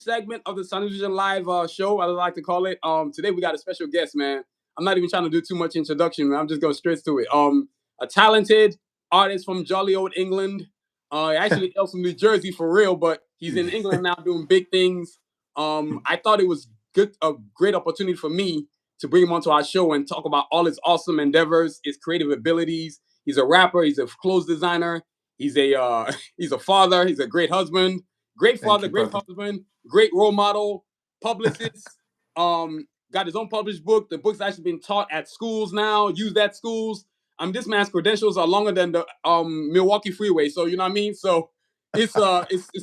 segment of the Sanusi Live show, I like to call it. Today we got a special guest, man. I'm not even trying to do too much introduction, man. I'm just going straight to it. A talented artist from jolly old England. Actually hails from New Jersey for real, but he's in England now doing big things. I thought it was a great opportunity for me to bring him onto our show and talk about all his awesome endeavors, his creative abilities. He's a rapper. He's a clothes designer. He's a he's a father. He's a great husband. Great father, great husband, great role model, publicist. Got his own published book. The book's actually been taught at schools now, used at schools. This man's credentials are longer than the Milwaukee Freeway. So you know what I mean. So it's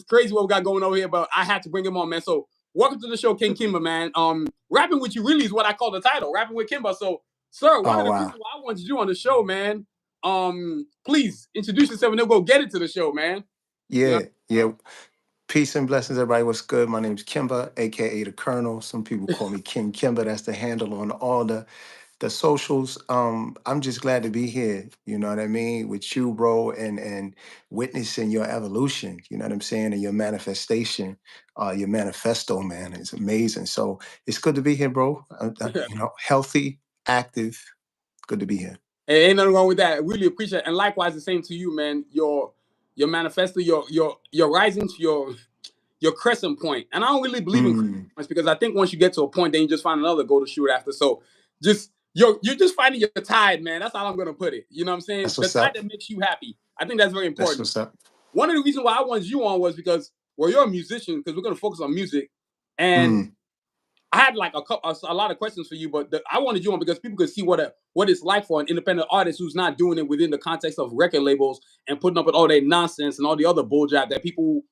crazy what we got going over here. But I had to bring him on, man. So welcome to the show, King Kimba, man. Rapping with you really is what I call the title, rapping with Kimba. So, sir, one of the reasons why I wanted you on the show, man. Please introduce yourself and then go get into the show, man. Yeah. Peace and blessings, everybody. What's good? My name's Kimba, aka the Colonel. Some people call me King Kimba. That's the handle on all the socials. I'm just glad to be here. You know what I mean, with you, bro, and witnessing your evolution. You know what I'm saying, and your manifestation, your manifesto, man. It's amazing. So it's good to be here, bro. Healthy, active. Good to be here. Hey, ain't nothing wrong with that. I really appreciate it. And likewise, the same to you, man. Your manifesto, your rising to your crescent point. And I don't really believe in crescent points because I think once you get to a point, then you just find another goal to shoot after. So just you're just finding your tide, man. That's how I'm gonna put it. You know what I'm saying? The tide that makes you happy. I think that's very important. That's what's up. One of the reasons why I wanted you on was because, well, you're a musician, because we're gonna focus on music. And I had like a lot of questions for you, but I wanted you on because people could see what it's like for an independent artist who's not doing it within the context of record labels and putting up with all that nonsense and all the other bullshit that people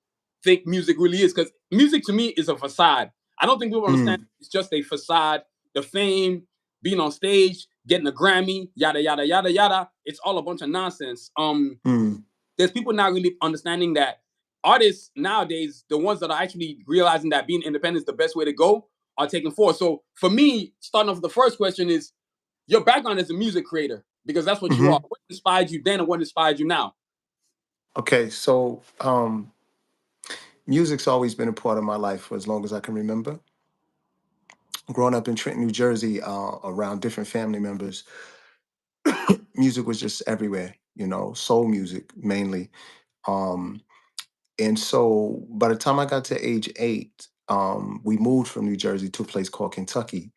think music really is. Because music to me is a facade. I don't think people understand it's just a facade. The fame, being on stage, getting a Grammy, yada yada yada yada. It's all a bunch of nonsense. There's people not really understanding that artists nowadays, the ones that are actually realizing that being independent is the best way to go, are taking forward. So for me, starting off with the first question is your background as a music creator, because that's what you are. What inspired you then and what inspired you now? Okay, so music's always been a part of my life for as long as I can remember. Growing up in Trenton, New Jersey, around different family members, music was just everywhere, soul music mainly. And so by the time I got to age 8, we moved from New Jersey to a place called Kentucky.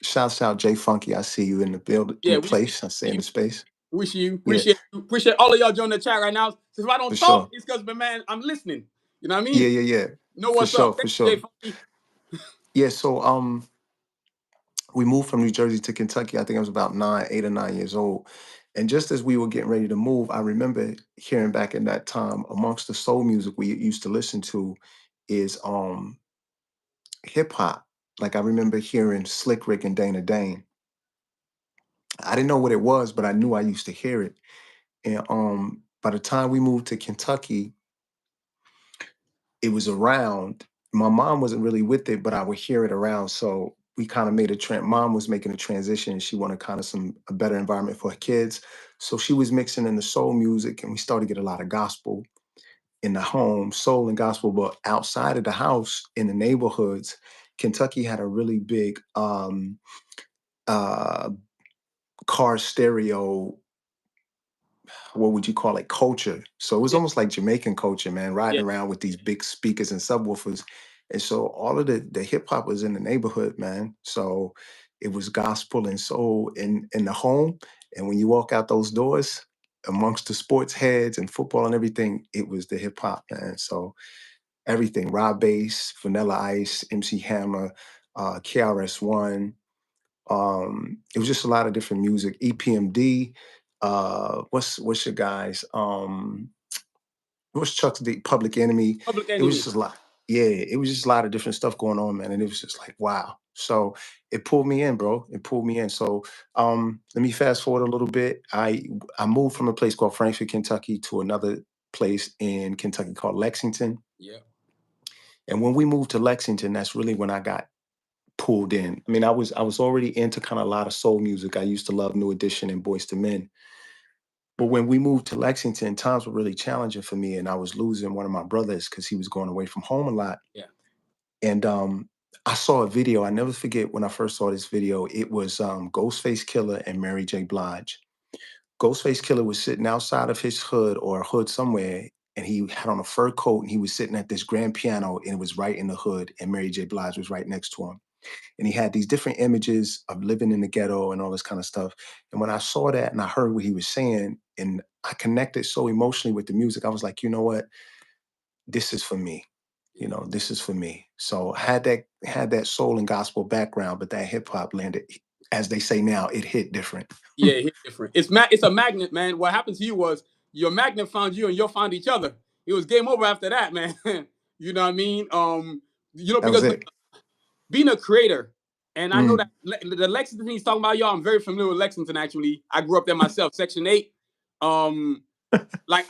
Shouts out Jay Funky. I see you in the building, in the place. I say in the space. Appreciate all of y'all joining the chat right now. If I don't talk, it's because, man, I'm listening. You know what I mean? Yeah. Know what's up? For sure. Yeah, so we moved from New Jersey to Kentucky. I think I was about 8 or 9 years old. And just as we were getting ready to move, I remember hearing back in that time, amongst the soul music we used to listen to is hip hop. Like I remember hearing Slick Rick and Dana Dane. I didn't know what it was, but I knew I used to hear it. And by the time we moved to Kentucky, it was around. My mom wasn't really with it, but I would hear it around. So we kind of made a trend. Mom was making a transition. She wanted kind of a better environment for her kids. So she was mixing in the soul music, and we started to get a lot of gospel in the home, soul and gospel. But outside of the house, in the neighborhoods, Kentucky had a really big car stereo, what would you call it, culture. So it was almost like Jamaican culture, man, riding around with these big speakers and subwoofers. And so all of the hip hop was in the neighborhood, man. So it was gospel and soul in the home. And when you walk out those doors, amongst the sports heads and football and everything, it was the hip hop, man. So everything, Rob Bass, Vanilla Ice, MC Hammer, KRS-One. It was just a lot of different music. EPMD. What's your guys? What's Chuck's the Public Enemy? It was just a lot. Yeah, it was just a lot of different stuff going on, man. And it was just like, wow. So it pulled me in, bro. It pulled me in. So let me fast forward a little bit. I moved from a place called Frankfort, Kentucky to another place in Kentucky called Lexington. Yeah. And when we moved to Lexington, that's really when I got pulled in. I mean, I was already into kind of a lot of soul music. I used to love New Edition and Boyz II Men. But when we moved to Lexington, times were really challenging for me, and I was losing one of my brothers because he was going away from home a lot. Yeah. And I saw a video. I never forget when I first saw this video. It was Ghostface Killer and Mary J. Blige. Ghostface Killer was sitting outside of his hood or a hood somewhere, and he had on a fur coat, and he was sitting at this grand piano, and it was right in the hood, and Mary J. Blige was right next to him. And he had these different images of living in the ghetto and all this kind of stuff. And when I saw that and I heard what he was saying, and I connected so emotionally with the music, I was like, you know what? This is for me. You know, this is for me. So had that soul and gospel background, but that hip hop landed, as they say now, it hit different. Yeah, it hit different. It's a magnet, man. What happened to you was your magnet found you and you found each other. It was game over after that, man. You know what I mean? That was Because it. being a creator, and I know Mm, that the Lexington he's talking about, y'all. I'm very familiar with Lexington. Actually, I grew up there myself, Section 8. Um, like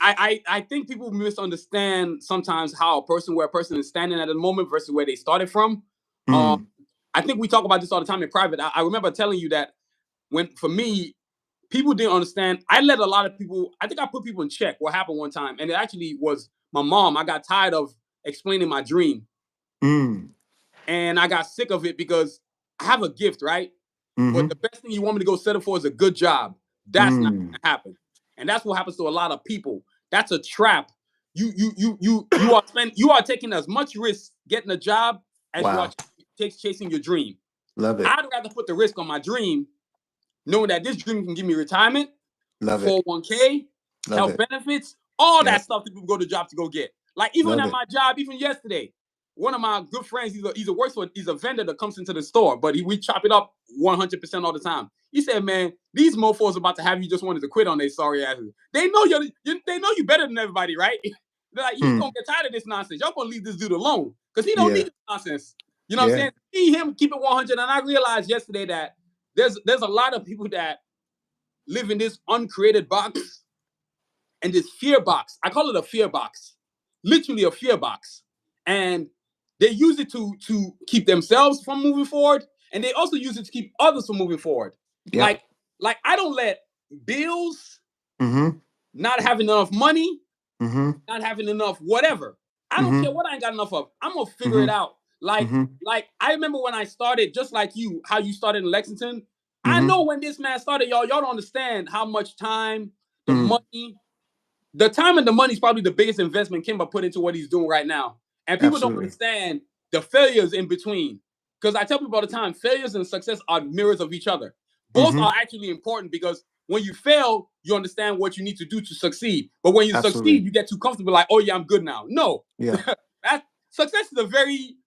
I think people misunderstand sometimes how a person where a person is standing at the moment versus where they started from. Um, mm, I think we talk about this all the time in private. I remember telling you that when for me, people didn't understand. I let a lot of people. I think I put people in check. What happened one time, and it actually was my mom. I got tired of explaining my dream, mm, and I got sick of it because I have a gift, right? But the mm-hmm, best thing you want me to go settle for is a good job. That's not mm. gonna happen. And that's what happens to a lot of people. That's a trap. You are taking as much risk getting a job as you are Wow. chasing your dream. Love it. I'd rather put the risk on my dream, knowing that this dream can give me retirement, Love it. 401k, Love health it. benefits, all that Yep. stuff that people go to jobs to go get. Like even Love at it. my job, even yesterday, one of my good friends, he's a vendor that comes into the store, but we chop it up 100% all the time. He said, "Man, these mofo's about to have you just wanted to quit on their sorry asses. They know they know you better than everybody, right? They're like, he's gonna Mm. get tired of this nonsense. Y'all gonna leave this dude alone because he don't need Yeah. this nonsense. You know what I'm Yeah. saying? See him keep it 100. And I realized yesterday that there's a lot of people that live in this uncreated box and this fear box. I call it a fear box, literally a fear box. And they use it to keep themselves from moving forward, and they also use it to keep others from moving forward. Yep. Like, like I don't let bills, Mm-hmm. not having enough money, Mm-hmm. not having enough whatever. I don't care Mm-hmm. what I ain't got enough of. I'm gonna figure it Mm-hmm. out. Like, Mm-hmm. like I remember when I started, just like you, how you started in Lexington. I Mm-hmm. know when this man started, y'all don't understand how much time, the Mm. money, the time and the money is probably the biggest investment Kimba put into what he's doing right now. And people don't Absolutely. understand the failures in between. Because I tell people all the time, failures and success are mirrors of each other. Both Mm-hmm. are actually important because when you fail, you understand what you need to do to succeed. But when you Absolutely. succeed, you get too comfortable, like, oh yeah, I'm good now. No, Yeah. that success is a very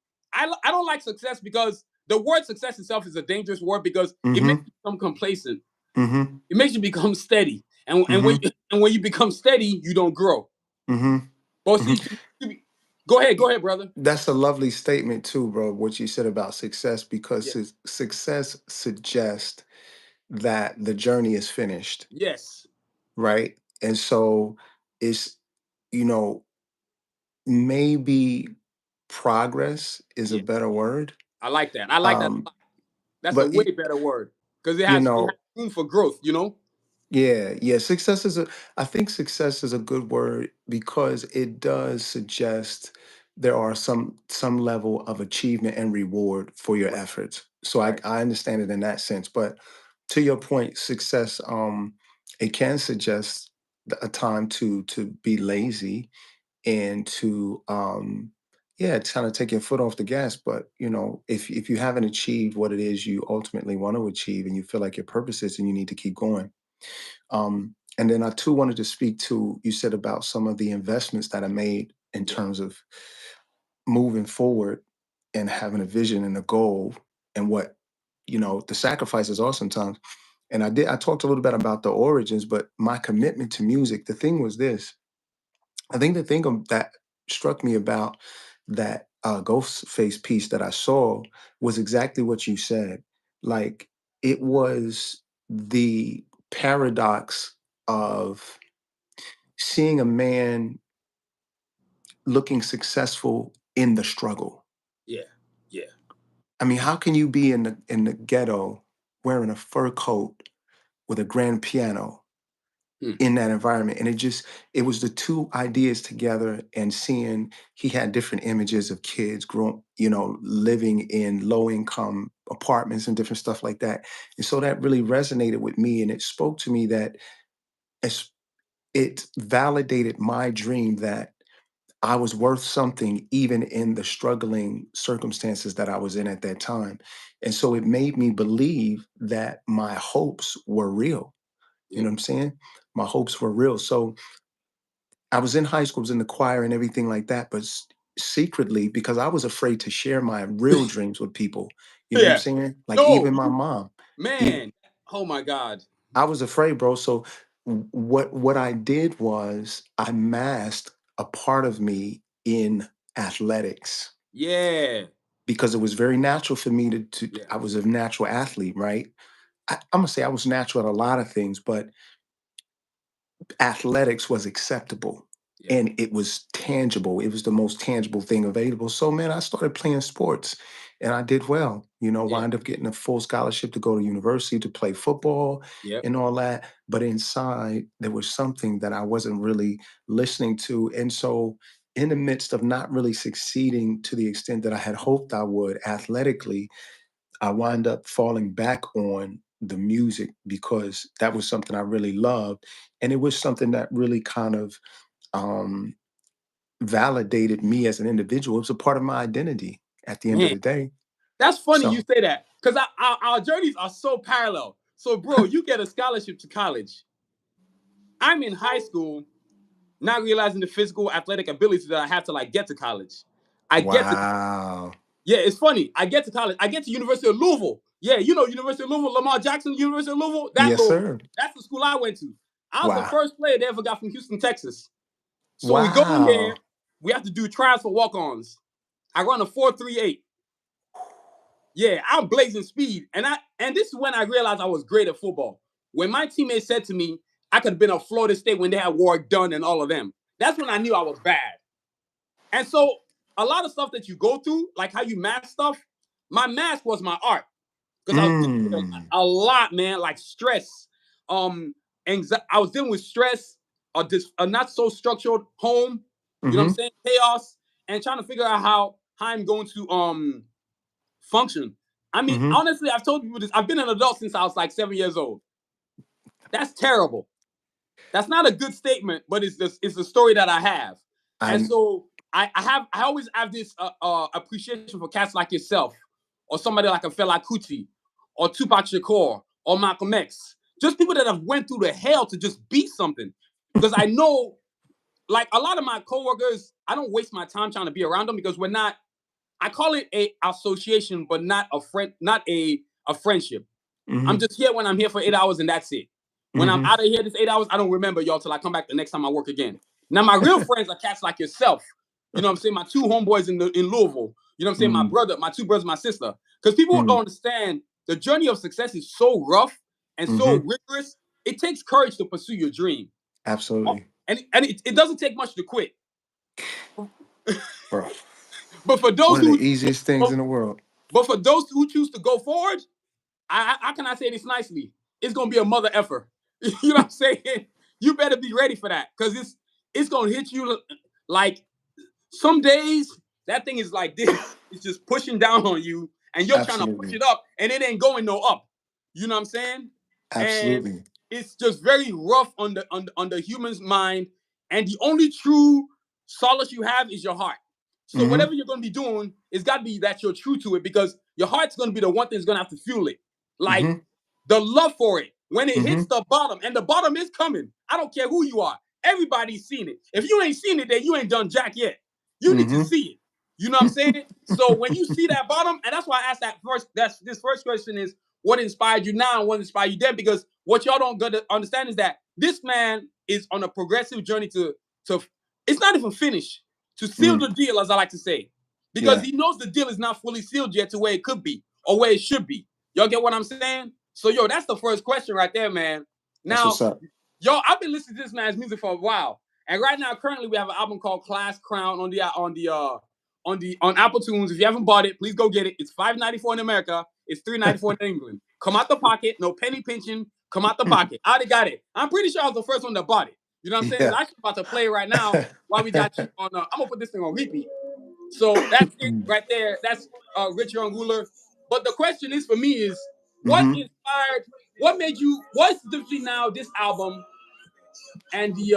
I don't like success because the word success itself is a dangerous word because it makes Mm-hmm. you become complacent. Mm-hmm. It makes you become steady. And when Mm-hmm. you become steady, you don't grow. Mm-hmm. But Mm-hmm. see, go ahead, brother. That's a lovely statement too, bro, what you said about success, because Yeah. success suggests that the journey is finished, Yes. right? And so it's, you know, maybe progress is a Yeah. better word. I like that. I like that a Um, lot. That's a but way better word because you it has know, room for growth. You know. yeah, yeah. I think success is a good word because it does suggest there are some level of achievement and reward for your Right. efforts. So I, Right. I understand it in that sense. But to your point, success, it can suggest a time to be lazy and to yeah, kind of take your foot off the gas. But if you haven't achieved what it is you ultimately want to achieve and you feel like your purpose is and you need to keep going. And then I too wanted to speak to, you said about some of the investments that I made in Yeah. terms of moving forward and having a vision and a goal, and what, the sacrifices are sometimes. And I talked a little bit about the origins, but my commitment to music, the thing was this. I think the thing that struck me about that Ghostface piece that I saw was exactly what you said. Like, it was the paradox of seeing a man looking successful in the struggle. Yeah. Yeah. I mean, how can you be in the ghetto wearing a fur coat with a grand piano in that environment. And it was the two ideas together, and seeing he had different images of kids growing, living in low income apartments and different stuff like that. And so that really resonated with me. And it spoke to me that it's, it validated my dream that I was worth something even in the struggling circumstances that I was in at that time. And so it made me believe that my hopes were real. You Yeah. know what I'm saying? My hopes were real. So I was in high school, was in the choir and everything like that, but secretly, because I was afraid to share my real dreams with people. You know what I'm Yeah. saying? Like No, even my mom. e- man. Oh my God. I was afraid, bro. So what I did was I masked a part of me in athletics Yeah. because it was very natural for me to Yeah. I was a natural athlete, right? I'm gonna say I was natural at a lot of things, but athletics was acceptable Yeah. and it was tangible. It was the most tangible thing available. So, man, I started playing sports and I did well. Yeah. Wind up getting a full scholarship to go to university to play football Yep. and all that. But inside, there was something that I wasn't really listening to. And so, in the midst of not really succeeding to the extent that I had hoped I would athletically, I wind up falling back on the music because that was something I really loved. And it was something that really kind of um, validated me as an individual. It was a part of my identity at the end of Man. the day. That's funny you So, say that because our journeys are so parallel. So, bro, you get a scholarship to college. I'm in high school, not realizing the physical athletic abilities that I have to like get to college. I get to wow. Yeah, it's funny. I get to college. I get to University of Louisville. Yeah, you know University of Louisville, Lamar Jackson, University of Louisville. That Yes, Louisville. sir. That's the school I went to. I was the Wow. first player they ever got from Houston, Texas. So we go in there. Wow. We have to do trials for walk-ons. I run a 4.38. Yeah, I'm blazing speed. And this is when I realized I was great at football. When my teammates said to me, I could have been at Florida State when they had Warwick Dunn and all of them. That's when I knew I was bad. And so a lot of stuff that you go through, like how you mask stuff, my mask was my art. Because I was dealing with Mm. a lot, man, like stress, I was dealing with stress, a not so structured home, you know what I'm Mm-hmm. saying, chaos, and trying to figure out how I'm going to function. I mean, Mm-hmm. honestly, I've told people this. I've been an adult since I was like 7 years old. That's terrible. That's not a good statement, but it's the story that I have. And I'm so I always have this appreciation for cats like yourself, or somebody like a Fela Kuti, or Tupac Shakur, or Malcolm X. Just people that have went through the hell to just be something. Because I know, like a lot of my coworkers, I don't waste my time trying to be around them because we're not. I call it a association, but not a friend, not a friendship. I'm mm-hmm. just here when I'm here for 8 hours and that's it. When I'm Mm-hmm. out of here this 8 hours, I don't remember y'all till I come back the next time I work again. Now my real friends are cats like yourself. You know what I'm saying? My two homeboys in Louisville. You know what I'm saying? Mm. My two brothers, my sister. Because people don't Mm. understand the journey of success is so rough and so Mm-hmm. rigorous. It takes courage to pursue your dream. Absolutely. And it doesn't take much to quit. Bro. But for those One of the who easiest things but, in the world. but for those who choose to go forward, how can I say this nicely? It's gonna be a mother effer. You know what I'm saying? You better be ready for that because it's gonna hit you like some days that thing is like this. It's just pushing down on you, and you're trying to push Absolutely. it up, and it ain't going no up. You know what I'm saying? And Absolutely. it's just very rough on the human's mind. And the only true solace you have is your heart. So Mm-hmm. whatever you're gonna be doing, it's got to be that you're true to it because your heart's gonna be the one thing that's gonna have to fuel it. Like Mm-hmm. the love for it when it Mm-hmm. hits the bottom, and the bottom is coming. I don't care who you are. Everybody's seen it. If you ain't seen it, then you ain't done jack yet. You need to Mm-hmm. see it. You know what I'm saying? So when you see that bottom, and that's why I asked that first. This first question is what inspired you now and what inspired you then? Because what y'all don't get to understand is that this man is on a progressive journey to it's not even finished to seal Mm. the deal, as I like to say, because Yeah. he knows the deal is not fully sealed yet to where it could be or where it should be. Y'all get what I'm saying? So yo, that's the first question right there, man. That's what's Now, up. yo, I've been listening to this man's music for a while, and right now, currently, we have an album called Class Crown on Apple Tunes. If you haven't bought it, please go get it. It's $5.94 in America. It's $3.94 in England. come out the pocket, no penny pinching, come out the pocket. I already got it. I'm pretty sure I was the first one that bought it. You know what I'm saying? It's Yeah. actually about to play right now while we got you on. I'm gonna put this thing on repeat. So that's it right there. That's Rich Young Ruler. But the question is for me is what Hmm. inspired, what made you, what's the difference now this album and the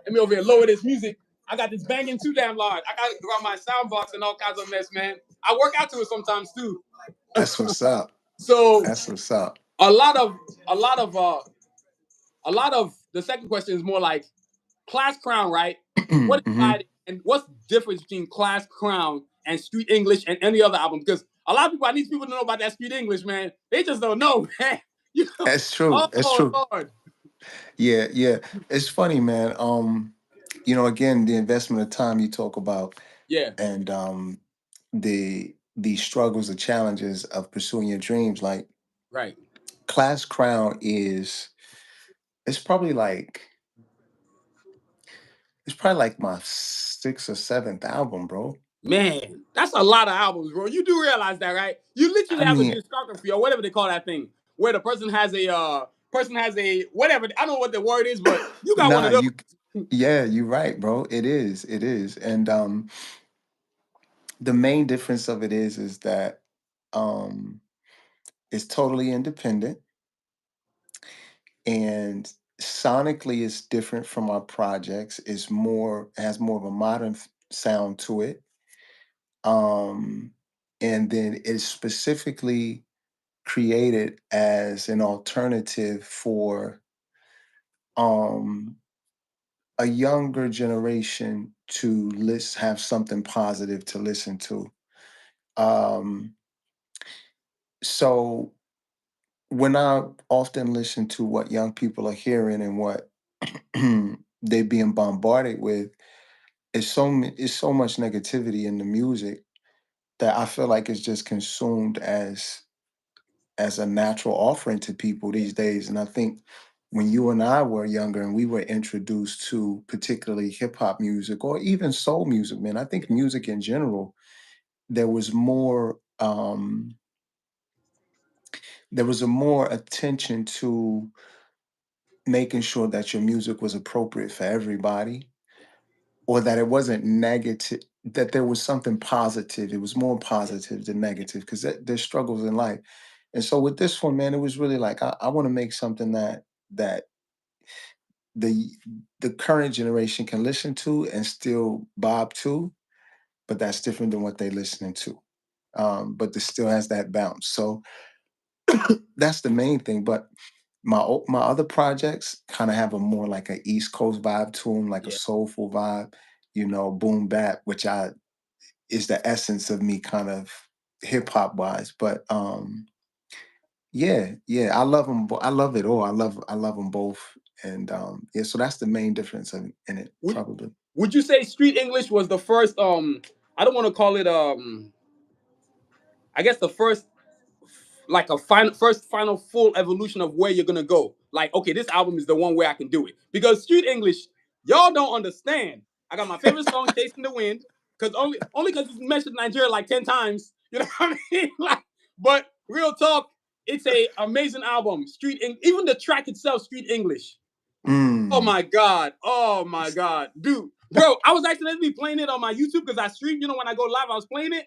let me over here lower this music. I got this banging too damn loud. I got to grab my sound box and all kinds of mess, man. I work out to it sometimes too. That's what's up. So That's what's up. a lot of a lot of a lot of the second question is more like Class Crown, right? What Hmm. is and what's the difference between Class Crown and Street English and any other album? Because a lot of people, I need people to know about that Street English, man. They just don't know, man. You know? That's true. That's Oh true. Lord. Yeah, yeah. It's funny, man. Again, the investment of time you talk about, Yeah, and the struggles, the challenges of pursuing your dreams. Like right. Class Crown is, it's probably like my sixth or seventh album, bro. Man, that's a lot of albums, bro. You do realize that, right? You literally I have a mean, discography or whatever they call that thing, where the person has a whatever. I don't know what the word is, but you got one nah, of those. yeah, you're right, bro. It is, and the main difference of it is that um, it's totally independent, and sonically it's different from our projects. It's more has more of a modern sound to it, um, and then it's specifically created as an alternative for um a younger generation to have something positive to listen to. Um, so when I often listen to what young people are hearing and what they're being bombarded with, it's so much negativity in the music that I feel like it's just consumed as a natural offering to people these days. And I think when you and I were younger and we were introduced to particularly hip hop music or even soul music, man, I think music in general, there was more there was a more attention to making sure that your music was appropriate for everybody, or that it wasn't negative, that there was something positive. It was more positive than negative because there's struggles in life. And so with this one, man, it was really like I want to make something that the the current generation can listen to and still bob to, but that's different than what they're listening to. But this still has that bounce. So that's the main thing. But my other projects kind of have a more like a East Coast vibe to them, like a Yeah. soulful vibe, boom bap, which I is the essence of me kind of hip hop wise. But yeah, yeah, I love them. I love it all. I love them both. And yeah, so that's the main difference in it, Would probably. Would you say Street English was the first? I don't want to call it. I guess the first, like a final full evolution of where you're gonna go. Like, okay, this album is the one where I can do it because Street English, y'all don't understand. I got my favorite song, "Chasing the Wind," because only because it's mentioned Nigeria like 10 times. You know what I mean? Like, but real talk, it's a amazing album. Even the track itself, Street English. Oh Mm. my god! Oh my god, dude, bro! I was accidentally playing it on my YouTube because I stream. You know, when I go live, I was playing it,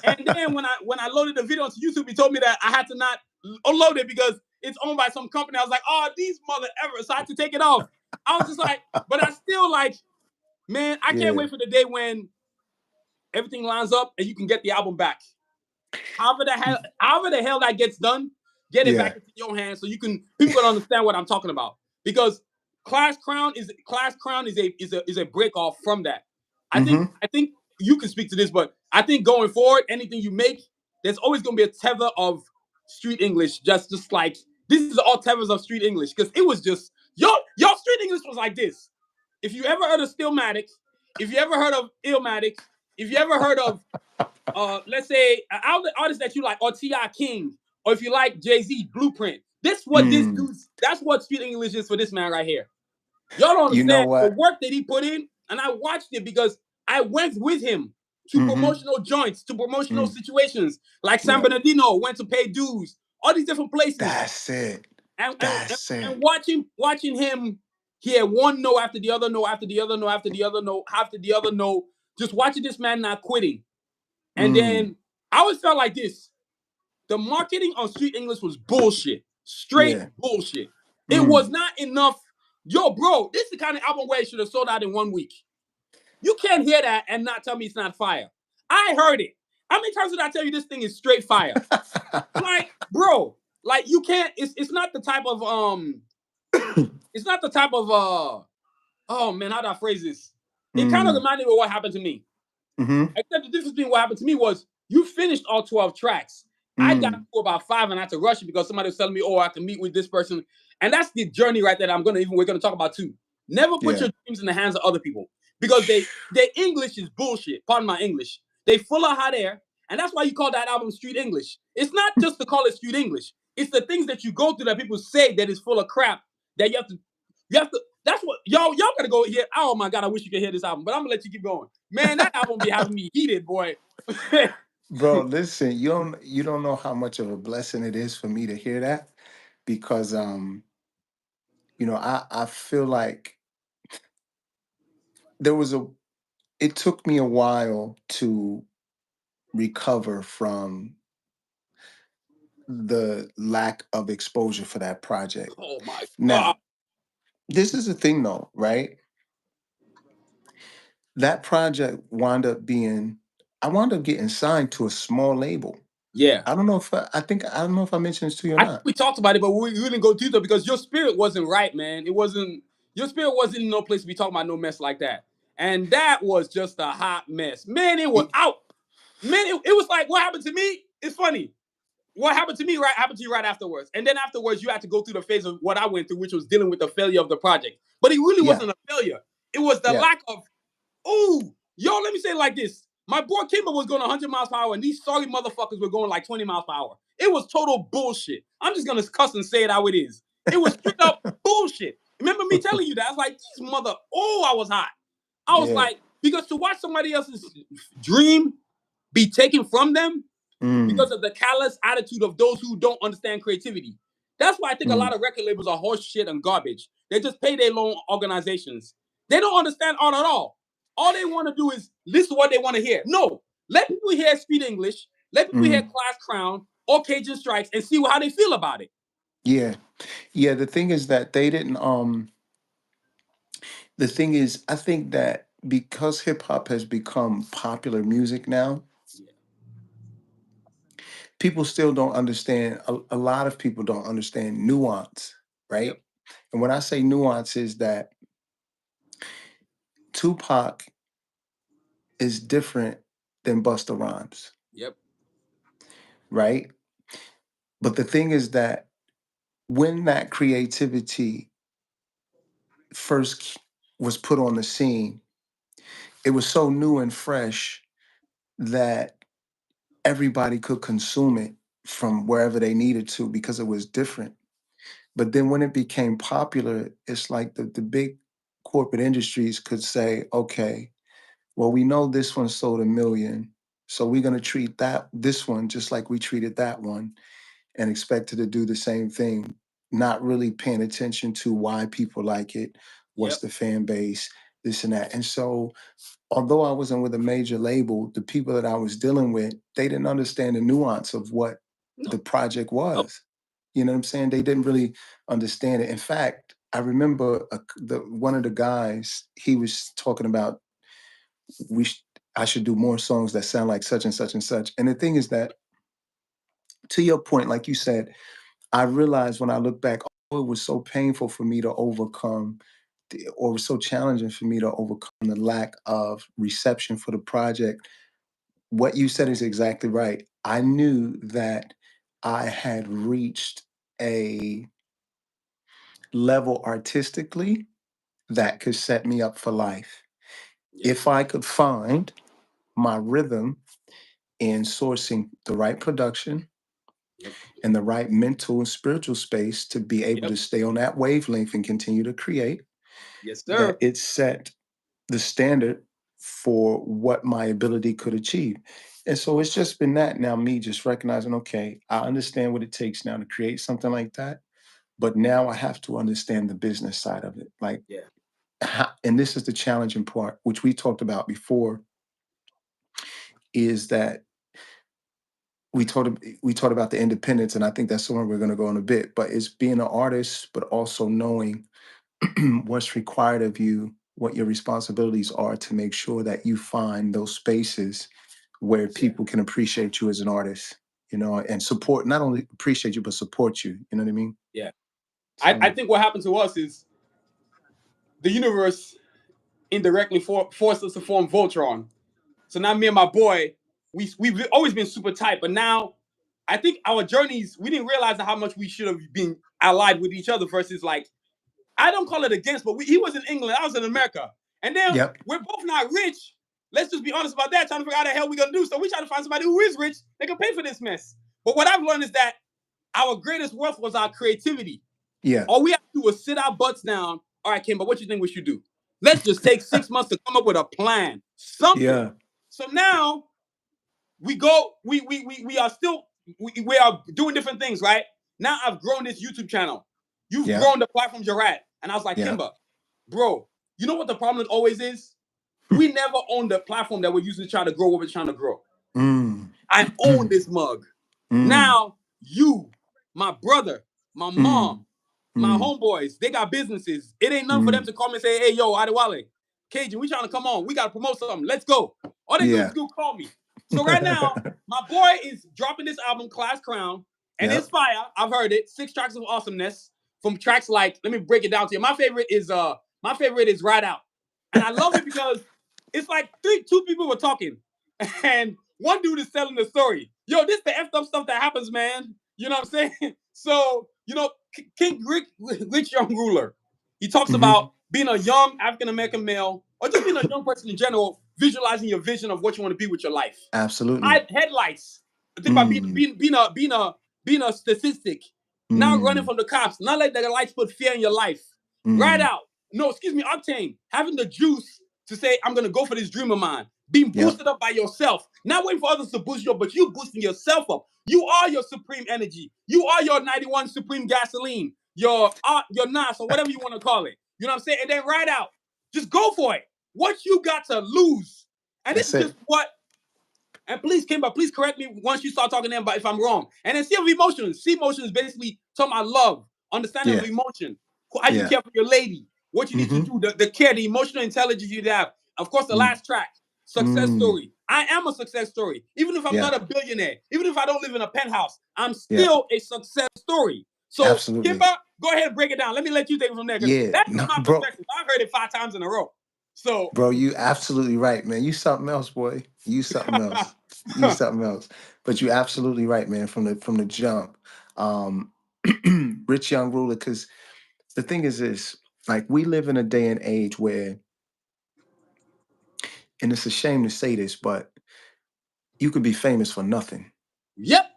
and then when I loaded the video onto YouTube, he told me that I had to not unload it because it's owned by some company. I was like, oh, these mother ever, so I had to take it off. I was just like, but I still like, man, I can't Yeah, wait for the day when everything lines up and you can get the album back. However the hell that gets done, get it yeah. back into your hands so people can understand what I'm talking about. Because Class Crown is a break off from that. I think Mm-hmm. I think you can speak to this, but I think going forward, anything you make, there's always gonna be a tether of street English, just like this is all tethers of street English because it was just your street English was like this. If you ever heard of Stillmatic, if you ever heard of Illmatic, if you ever heard of let's say an artist that you like, or T.I. King, or if you like Jay-Z, Blueprint. Mm. That's what street English is for this man right here. Y'all don't You know understand the what? work that he put in, and I watched it because I went with him to Mm-hmm. promotional joints, to promotional Mm. situations, like San Yeah. Bernardino went to pay dues, all these different places. That's it. And and, and, That's and it. watching him hear one no after the other no after the other no after the other no after the other no, just watching this man not quitting. And Mm. then I always felt like this. The marketing on Street English was bullshit. Straight Yeah. bullshit. It was Mm. not enough. Yo, bro, this is the kind of album where it should have sold out in 1 week. You can't hear that and not tell me it's not fire. I heard it. How many times did I tell you this thing is straight fire? Like, bro, like you can't. It's not the type of It's not the type of Oh man, how do I phrase this? It kind of Mm. reminded me of what happened to me. Mm-hmm. Except the difference between what happened to me was you finished all 12 tracks. I got Mm. to about 5 and I had to rush it because somebody was telling me, oh, I can meet with this person. And that's the journey right there that we're gonna talk about too. Never put Yeah. your dreams in the hands of other people because their English is bullshit. Pardon my English. They full of hot air, and that's why you call that album Street English. It's not just to call it Street English. It's the things that you go through that people say that is full of crap that you have to. That's what y'all gotta go here. Oh my god, I wish you could hear this album, but I'm gonna let you keep going. Man, that album be having me heated, boy. Bro, listen, you don't know how much of a blessing it is for me to hear that because I feel like there was a it took me a while to recover from the lack of exposure for that project. Oh my god. Now, this is the thing though, right? That project wound up being I wound up getting signed to a small label. Yeah. I don't know if I mentioned this to you or I think not. we talked about it, but we didn't go deeper because your spirit wasn't right, man. Your spirit wasn't in no place to be talking about no mess like that. And that was just a hot mess. Man, it was Y- out. Man, it was like what happened to me. It's funny. What happened to me happened to you right afterwards. And then afterwards, you had to go through the phase of what I went through, which was dealing with the failure of the project. But it really Yeah, wasn't a failure. It was the yeah. lack of, ooh, yo, let me say it like this. My boy Kimba was going 100 miles per hour, and these sorry motherfuckers were going like 20 miles per hour. It was total bullshit. I'm just gonna cuss and say it how it is. It was straight up bullshit. Remember me telling you that? I was like, these mother, oh, I was hot. I was Yeah. like, because to watch somebody else's dream be taken from them because Mm, of the callous attitude of those who don't understand creativity. That's why I think a mm. lot of record labels are horse shit and garbage. They just pay their loan organizations. They don't understand art at all. All they want to do is listen to what they want to hear. No, let people hear Street English, let people hear Mm. Class Crown or Cajun Strikes and see how they feel about it. Yeah. Yeah, the thing is that they didn't the thing is I think that because hip hop has become popular music now, Yeah. people still don't understand a lot of people don't understand nuance, right? Yep. And when I say nuance is that Tupac is different than Busta Rhymes, Yep. right? But the thing is that when that creativity first was put on the scene, it was so new and fresh that everybody could consume it from wherever they needed to because it was different. But then when it became popular, it's like the big corporate industries could say, okay, well, we know this one sold 1 million. So we're going to treat this one just like we treated that one and expect it to do the same thing, not really paying attention to why people like it, what's Yep. the fan base, this and that. And so although I wasn't with a major label, the people that I was dealing with, they didn't understand the nuance of what No. the project No. was. You know what I'm saying? They didn't really understand it. In fact, I remember one of the guys, he was talking about we sh- I should do more songs that sound like such and such and such. And the thing is that, to your point, like you said, I realized when I look back, oh, it was so painful for me to overcome, or it was so challenging for me to overcome the lack of reception for the project. What you said is exactly right. I knew that I had reached a level artistically that could set me up for life. Yep. If I could find my rhythm in sourcing the right production Yep. and the right mental and spiritual space to be able Yep. to stay on that wavelength and continue to create, Yes, that sir. it set the standard for what my ability could achieve. And so it's just been that now, me just recognizing, okay, I understand what it takes now to create something like that. But now I have to understand the business side of it. Like, Yeah. and this is the challenging part, which we talked about before, is that we talked about the independence, and I think that's somewhere we're going to go in a bit. But it's being an artist, but also knowing what's required of you, what your responsibilities are to make sure that you find those spaces where Yeah. people can appreciate you as an artist, and support, not only appreciate you, but support you. You know what I mean? Yeah. I So, think what happened to us is the universe indirectly forced us to form Voltron. So now me and my boy, we've always been super tight, but now I think our journeys, we didn't realize how much we should have been allied with each other versus like, I don't call it against, but he was in England, I was in America. And then yep, we're both not rich. Let's just be honest about that, trying to figure out how the hell we're gonna do. So we try to find somebody who is rich that can pay for this mess. But what I've learned is that our greatest wealth was our creativity. yeah, All we have to do is sit our butts down. All right, Kimba, what you think we should do? Let's just take 6 months to come up with a plan, something. yeah, So now we are still we are doing different things, right? Now I've grown this YouTube channel. You've yeah, grown the platform you're at. And I was like, yeah. Kimba, bro, you know what the problem always is? We never own the platform that we're using to try to grow what we're trying to grow. Mm. I own this mug. Mm. Now, you, my brother, my Mm. mom, my Mm. homeboys, they got businesses. It ain't nothing for them Mm. to come and say, hey, yo, Adewale, Cajun, we trying to come on. We got to promote something. Let's go. All they do is Yeah. go call me. So right now, my boy is dropping this album, Class Crown, and it's Yep. fire. I've heard it. 6 tracks of awesomeness from tracks like, let me break it down to you. My favorite is Ride Out. And I love it because it's like two people were talking. And one dude is telling the story. Yo, this the effed up stuff that happens, man. You know what I'm saying? So, King Rich Young Ruler, he talks Hmm. about being a young African American male, or just being a young person in general, visualizing your vision of what you want to be with your life. Absolutely. Headlights. Think about Mm. being a statistic, not running Mm. from the cops, not let the lights put fear in your life. Ride Mm. out. No, excuse me, Octane. Having the juice to say, I'm gonna go for this dream of mine. Being Yep. boosted up by yourself, not waiting for others to boost you up, but you boosting yourself up. You are your supreme energy. You are your 91 supreme gasoline, your NAS, or whatever you want to call it. You know what I'm saying? And then ride out. Just go for it. What you got to lose? And this That's is just it. what. And please, Kimba, please correct me once you start talking to them about if I'm wrong. And then C of emotions. C emotion is basically talking about love, understanding of Yeah. emotion, how you Yeah. care for your lady, what you need to Hmm. do, the care, the emotional intelligence you have. Of course, the Mm. last track, success Mm. story. I am a success story. Even if I'm Yeah. not a billionaire, even if I don't live in a penthouse, I'm Yeah. still a success story. So, Absolutely. Kimba, go ahead and break it down. Let me let you take it from there because Yeah. that's just No, my bro. perspective. I've heard it 5 times in a row. So, Bro, you absolutely right, man. You something else, boy. You something else. You something else. But you absolutely right, man. From the jump, um, Rich Young Ruler. Because the thing is this: like, we live in a day and age where, and it's a shame to say this, but you could be famous for nothing. yep,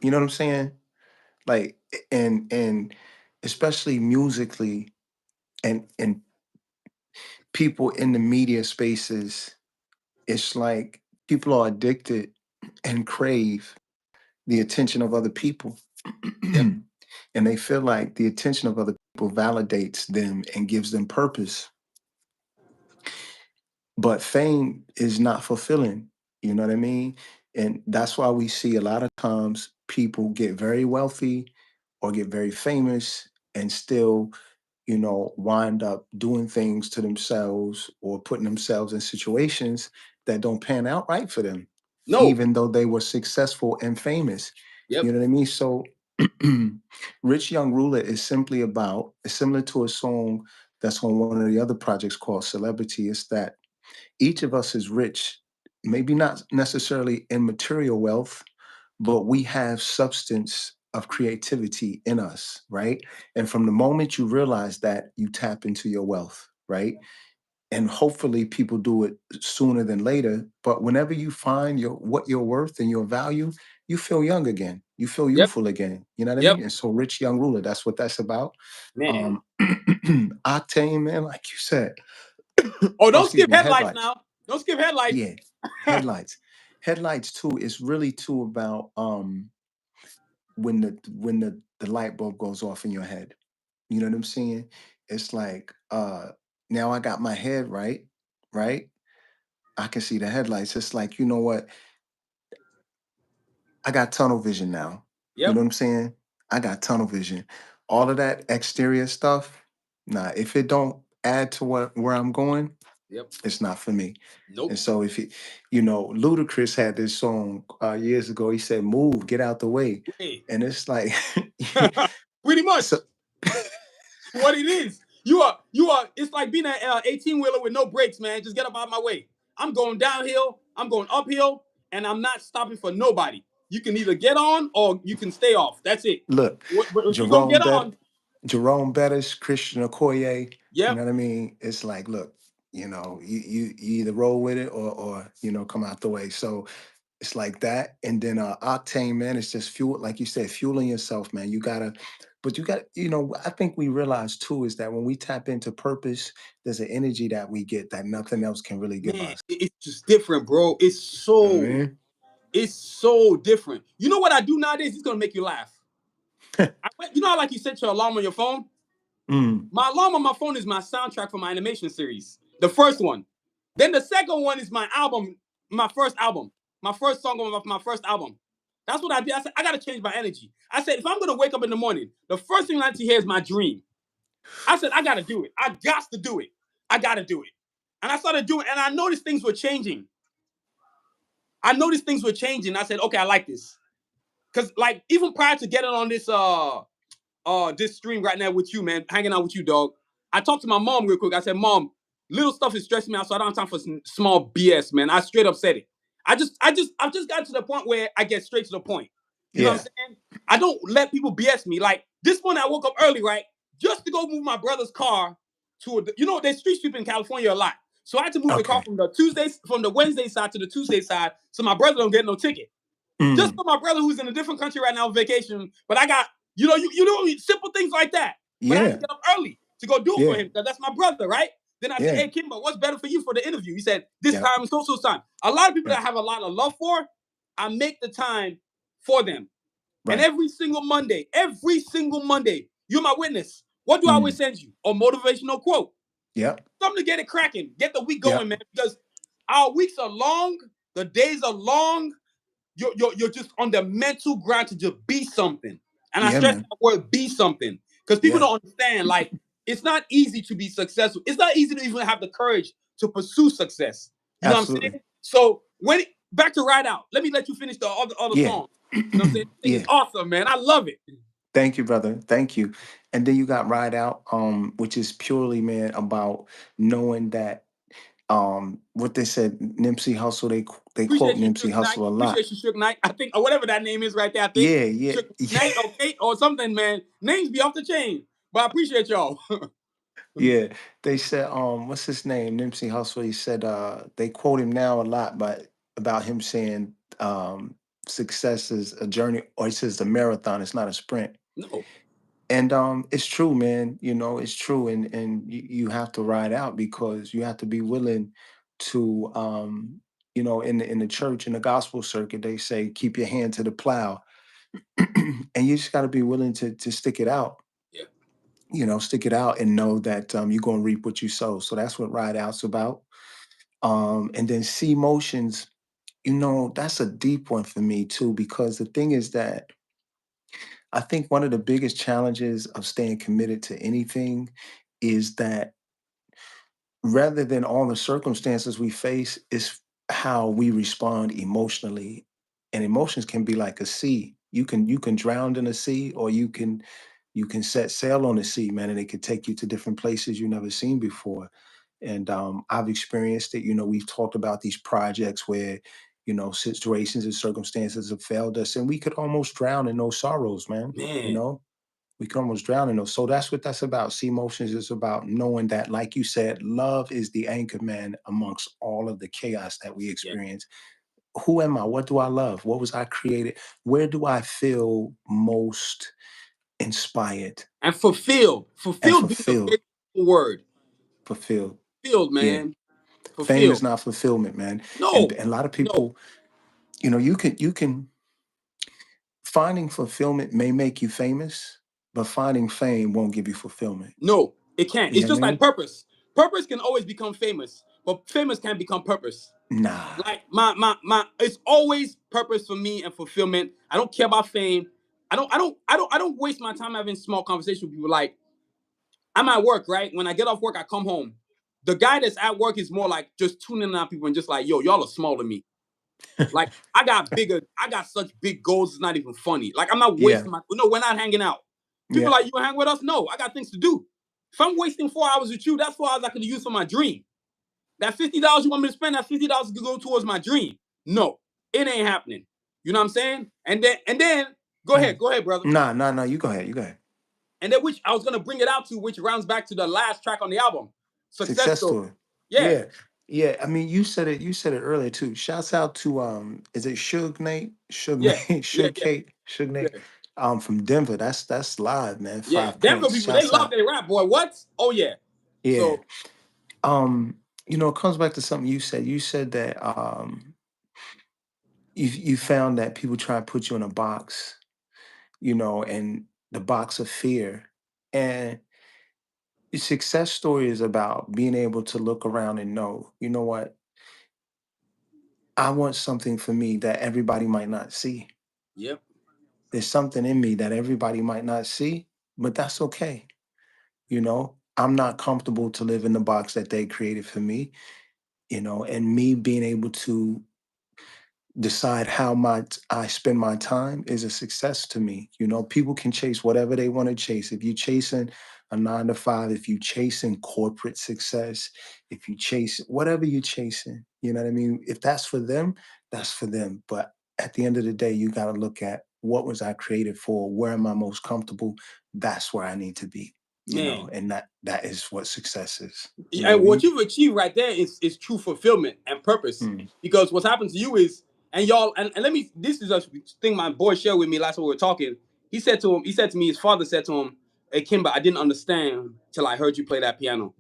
You know what I'm saying? Like, and especially musically, and people in the media spaces, it's like people are addicted and crave the attention of other people. yep, And they feel like the attention of other people validates them and gives them purpose. But fame is not fulfilling. You know what I mean? And that's why we see a lot of times people get very wealthy or get very famous and still, wind up doing things to themselves or putting themselves in situations that don't pan out right for them, no, even though they were successful and famous. yep, You know what I mean? So, Rich Young Ruler is simply about, it's similar to a song that's on one of the other projects called Celebrity. It's that each of us is rich, maybe not necessarily in material wealth, but we have substance of creativity in us, right? And from the moment you realize that, you tap into your wealth, right? And hopefully people do it sooner than later. But whenever you find what you're worth and your value, you feel young again. You feel yep, youthful again. You know what I yep, mean? And so Rich Young Ruler, that's what that's about. man. Um Octane, man, like you said. Oh, Oh, don't excuse skip me, headlights headlights. now. Don't skip headlights. Yeah, headlights. Headlights too is really too about when the light bulb goes off in your head. You know what I'm saying? It's like now I got my head right, right? I can see the headlights. It's like, you know what? I got tunnel vision now. You know Yep. what I'm saying? I got tunnel vision. All of that exterior stuff, nah, if it don't add to what where I'm going, Yep. it's not for me. And Nope. so if it, you know, Ludacris had this song years ago. He said, "Move, get out the way," Hey. and it's like, Pretty so much what it is. You are. It's like being an 18-wheeler with no brakes, man. Just get up out of my way. I'm going downhill. I'm going uphill, and I'm not stopping for nobody. You can either get on or you can stay off. That's it. look, But if you're gonna Jerome get Bet, on, Jerome Bettis, Christian Okoye. You yep, know what I mean? It's like, look, you either roll with it or come out the way. So it's like that. And then octane, man, it's just fuel, like you said, fueling yourself, man. You gotta, but you got, I think we realize too is that when we tap into purpose, there's an energy that we get that nothing else can really give man, us. it's just different, bro. You know what I mean? It's so different. You know what I do nowadays? It's gonna make you laugh. You know how like you set your alarm on your phone? Mm, My alarm on my phone is my soundtrack for my animation series. The first one. Then the second one is my album, my first album, my first song on my first album. That's what I did. I said, I gotta change my energy. I said, if I'm gonna wake up in the morning, the first thing I need to hear is my dream. I said, I gotta do it. I got to do it. I gotta do it. And I started doing, and I noticed things were changing. I noticed things were changing. I said, okay, I like this. Cause like even prior to getting on this stream right now with you, man, hanging out with you, dog. I talked to my mom real quick. I said, Mom, little stuff is stressing me out, so I don't have time for small BS, man. I straight up said it. I've just got to the point where I get straight to the point. You know what yeah. I'm saying? I don't let people BS me. Like this morning, I woke up early, right, just to go move my brother's car to they street sweep in California a lot. So I had to move the car Okay. from the Wednesday side to the Tuesday side, so my brother don't get no ticket. Just Mm, for my brother who's in a different country right now on vacation. But I got, simple things like that. But I had to yeah. get up early to go do it for Yeah. him because that's my brother, right? Then I said, Yeah. hey, Kimba, what's better for you for the interview? He said, this Yep. time and so time. A lot of people that Yep. I have a lot of love for, I make the time for them. And Right. every single Monday, you're my witness. What do I always Mm, send you? A motivational quote. yep. Something to get it cracking, get the week going, Yep. man. Because our weeks are long, the days are long, you're just on the mental grind to just be something. And I Yeah, stress man. that word be something. Because people Yeah. don't understand, like, it's not easy to be successful. It's not easy to even have the courage to pursue success. You know what I'm Absolutely. saying? So back to Ride Out. Let me let you finish the other Yeah. song. You know what I'm saying? This thing is Yeah. awesome, man. I love it. Thank you, brother. Thank you. And then you got Ride Out, which is purely, man, about knowing that what they said, Nipsey Hussle, they quote Appreciate you, Nipsey Suge Knight. Hussle a lot. Appreciate you, Suge Knight. I think, or whatever that name is right there. I think Yeah, yeah, Suge yeah, Knight or Kate or something, man. Names be off the chain. But I appreciate y'all. yeah. They said, what's his name? Nipsey Hussle. He said they quote him now a lot, but about him saying success is a journey, or he says a marathon, it's not a sprint. No. And it's true, man. It's true, and you have to ride out because you have to be willing to in the church, in the gospel circuit, they say keep your hand to the plow. And you just got to be willing to stick it out. Yeah. Stick it out and know that you're going to reap what you sow. So that's what ride out's about. And then see motions, that's a deep one for me too, because the thing is that I think one of the biggest challenges of staying committed to anything is that rather than all the circumstances we face, is how we respond emotionally. And emotions can be like a sea. You can drown in a sea, or you can set sail on the sea, man, and it could take you to different places you never seen before. And I've experienced it. We've talked about these projects where situations and circumstances have failed us, and we could almost drown in those sorrows, man. You Man. know, we can almost drown in those. So that's what that's about. See, emotions is about knowing that, like you said, love is the anchor man amongst all of the chaos that we Yeah. experience. Who am I? What do I love? What was I created? Where do I feel most inspired And fulfilled. and Fulfilled being the fulfilled? big word. Fulfilled. Fulfilled, Yeah. man. Fame fulfill. is not fulfillment, man. And No, a lot of no, people, you can finding fulfillment may make you famous, but finding fame won't give you fulfillment. no. It can't. You It's know what just I like mean? purpose. Purpose can always become famous, but famous can't become purpose. Nah. Like my it's always purpose for me and fulfillment. I don't care about fame. I don't waste my time having small conversations with people. Like, I'm at work, right? When I get off work, I come home. The guy that's at work is more like just tuning out people and just like, yo, y'all are smaller than me. Like, I got such big goals, it's not even funny. Like, I'm not Yeah. wasting my no, we're not hanging out. People Yeah. are like, you wanna hang with us? No, I got things to do. If I'm wasting 4 hours with you, that's 4 hours I could use for my dream. That $50 you want me to spend, that $50 could go towards my dream. No, it ain't happening. You know what I'm saying? And then Mm. go ahead, brother. Nah, nah, nah. You go ahead. You go ahead. And then which I was gonna bring it out to, which rounds back to the last track on the album, Success Success Story. story. Yeah, Yeah. Yeah. I mean, you said it. You said it earlier too. Shouts out to is it Suge Nate? Suge yeah, Nate? yeah, Suge yeah, Kate? Suge Nate? yeah, From Denver. That's live, man. yeah. 5 points. Denver people, they Shouts love out. their rap, boy. What? Oh yeah. Yeah. So It comes back to something you said. You said that you found that people try to put you in a box, and the box of fear. And your success story is about being able to look around and know, you know what, I want something for me that everybody might not see. yep, There's something in me that everybody might not see, but that's okay. I'm not comfortable to live in the box that they created for me, and me being able to decide how I spend my time is a success to me. People can chase whatever they want to chase. If you're chasing a 9 to 5, if you chasing corporate success, if you chase whatever you're chasing, you know what I mean? If that's for them, that's for them. But at the end of the day, you got to look at what was I created for? Where am I most comfortable? That's where I need to be, man. and that is what success is. You know what I And what mean? you've achieved right there is true fulfillment and purpose. Mm. Because what's happened to you is, and y'all, and let me, this is a thing my boy shared with me last time we were talking. He said to me, his father said to him, "Hey Kimba, I didn't understand till I heard you play that piano."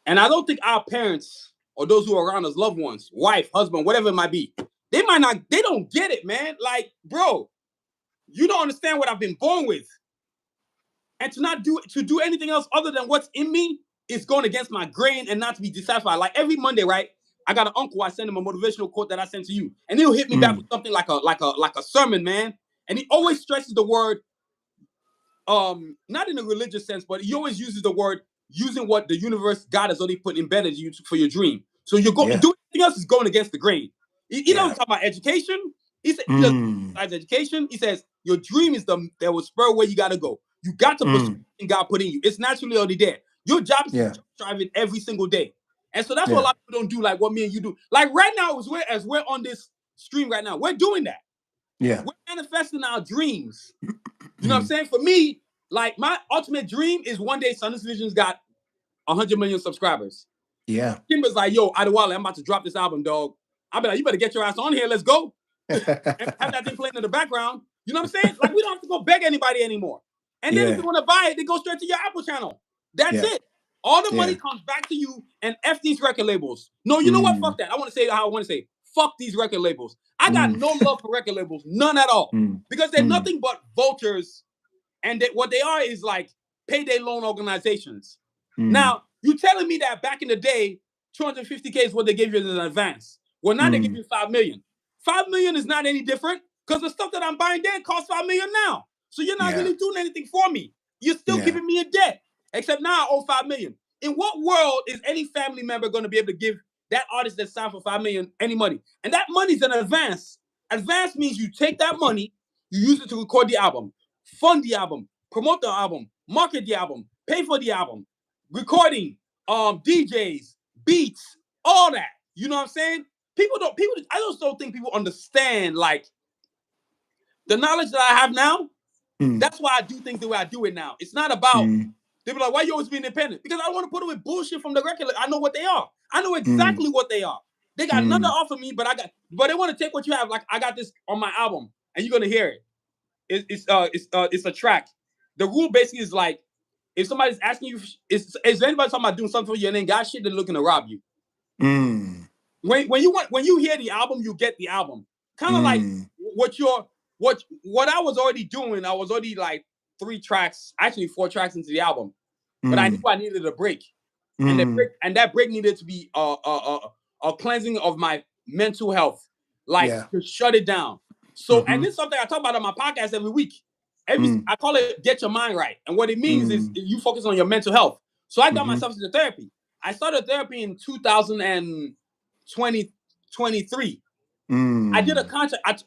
And I don't think our parents or those who are around us, loved ones, wife, husband, whatever it might be, they don't get it, man. Like, bro, you don't understand what I've been born with. And to do anything else other than what's in me is going against my grain and not to be dissatisfied. Like every Monday, right? I got an uncle. I send him a motivational quote that I sent to you, and he'll hit me back with Mm. something like a sermon, man. And he always stresses the word, not in a religious sense, but he always uses the word using what the universe, God has already put embedded in you for your dream. So you're going Yeah. doing anything else is going against the grain. He doesn't Yeah. talk about education. He said he doesn't Mm. emphasize education. He says your dream is the that will spur where you got to go. You got to pursue Mm. what God put in you. It's naturally already there. Your job is to Yeah. strive it every single day. And so that's what a Yeah. lot of people don't do, like what me and you do. Like right now, as we're on this stream right now, we're doing that. Yeah. We're manifesting our dreams. You know what I'm Mm. saying? For me, like my ultimate dream is one day Sanusi Vision's got 100 million subscribers. Yeah. Kimba's like, yo, Adewale, I'm about to drop this album, dog. I'll be like, you better get your ass on here. Let's go. And have that thing playing in the background. You know what I'm saying? Like, we don't have to go beg anybody anymore. And then if you Yeah. want to buy it, they go straight to your Apple channel. That's Yeah. it. All the money Yeah. comes back to you and F these record labels. No, you know what? Mm. Fuck that. I want to say how I want to say. Fuck these record labels. I got Mm. no love for record labels. None at all. Mm. Because they're Mm. nothing but vultures, and what they are is like payday loan organizations. Mm. Now, you telling me that back in the day, 250K is what they gave you as an advance. Well, now they give Mm. you 5 million. 5 million is not any different because the stuff that I'm buying then costs 5 million now. So you're not Yeah. really doing anything for me. You're still Yeah. giving me a debt. Except now I owe 5 million. In what world is any family member going to be able to give that artist that signed for 5 million any money? And that money's an advance. Advance means you take that money, you use it to record the album, fund the album, promote the album, market the album, pay for the album, recording, DJs, beats, all that. You know what I'm saying? I just don't think people understand like the knowledge that I have now. Mm. That's why I do things the way I do it now. It's not about, Mm. they be like, why you always be independent? Because I don't want to put it with bullshit from the record. I know what they are. I know Mm. exactly what they are. They got none to Mm. offer me, but they want to take what you have. Like I got this on my album, and you're gonna hear it. It's a track. The rule basically is like, if somebody's asking you, is anybody talking about doing something for you and then got shit, they're looking to rob you. Mm. When you hear the album, you get the album. Kind of like Mm. what I was already doing. I was already like 3 tracks, actually 4 tracks into the album, but I knew Mm. I needed a break, Mm. and that break needed to be a cleansing of my mental health, like Yeah. to shut it down. So, and Mm-hmm. this is something I talk about on my podcast every week. Mm. I call it "Get Your Mind Right," and what it means is Mm. you focus on your mental health. So I got Mm-hmm. myself into therapy. I started therapy in 2023. I did a Mm. contract.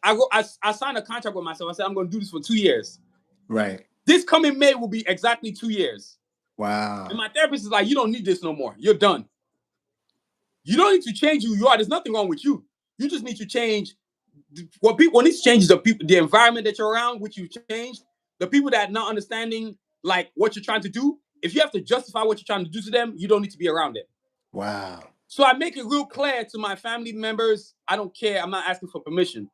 I signed a contract with myself. I said I'm going to do this for 2 years. Right. This coming May will be exactly 2 years. And Wow. my therapist is like, you don't need this no more. You're done. You don't need to change who you are. There's nothing wrong with you. You just need to change what people needs to change is the environment that you're around, which you changed. The people that not understanding like what you're trying to do. If you have to justify what you're trying to do to them, you don't need to be around them. Wow. So I make it real clear to my family members. I don't care. I'm not asking for permission.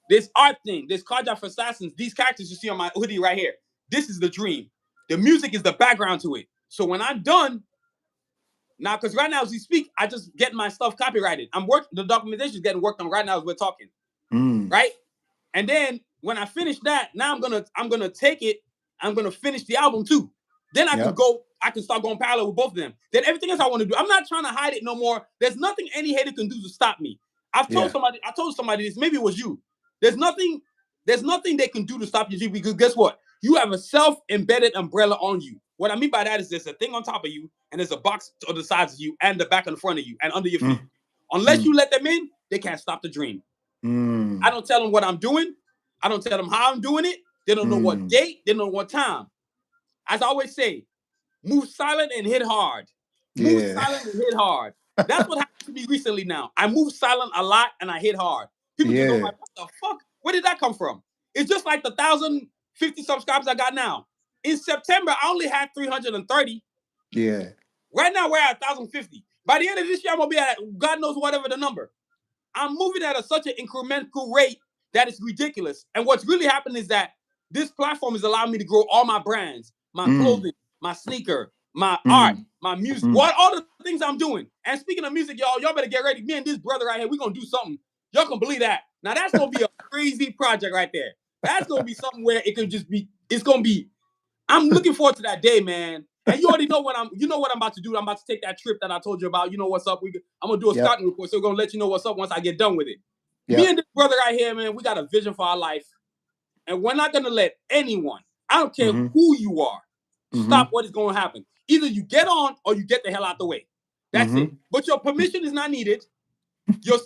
This art thing, this Carja for Assassins, these characters you see on my hoodie right here. This is the dream. The music is the background to it. So when I'm done, now, because right now as we speak, I just get my stuff copyrighted. I'm working, the documentation is getting worked on right now as we're talking. Mm. Right? And then when I finish that, now I'm gonna take it. I'm gonna finish the album too. Then Yep. I can start going parallel with both of them. Then everything else I want to do, I'm not trying to hide it no more. There's nothing any hater can do to stop me. I Yeah. told somebody this, maybe it was you. There's nothing, there's nothing they can do to stop you, because guess what? You have a self-embedded umbrella on you. What I mean by that is there's a thing on top of you, and there's a box on the sides of you, and the back and the front of you, and under your feet. Mm. Unless you let them in, they can't stop the dream. I Mm. don't tell them what I'm doing. I don't tell them how I'm doing it. They don't know what Mm. date. They don't know what time. As I always say, move silent and hit hard. Move Yeah. silent and hit hard. That's what happened to me recently now. I move silent a lot and I hit hard. People just don't Yeah. like, what the fuck? Where did that come from? It's just like the 1,050 subscribers I got now. In September, I only had 330. Yeah. Right now, we're at 1,050. By the end of this year, I'm going to be at God knows whatever the number. I'm moving at such an incremental rate that is ridiculous. And what's really happening is that this platform is allowing me to grow all my brands, my Mm. clothing, my sneaker, my art, Mm. my music, Mm. all the things I'm doing. And speaking of music, y'all better get ready. Me and this brother right here, we're going to do something. Y'all can believe that. Now, that's going to be a crazy project right there. That's going to be something where it can just be, it's going to be, I'm looking forward to that day, man. And you already know you know what I'm about to do. I'm about to take that trip that I told you about. You know what's up. I'm gonna do a Yep. scouting report, so we're gonna let you know what's up once I get done with it. Me Yep. and this brother right here, man, we got a vision for our life, and we're not gonna let anyone, I don't care Mm-hmm. who you are, Mm-hmm. stop what is gonna happen. Either you get on or you get the hell out the way. That's it. Mm-hmm. But your permission is not needed. Your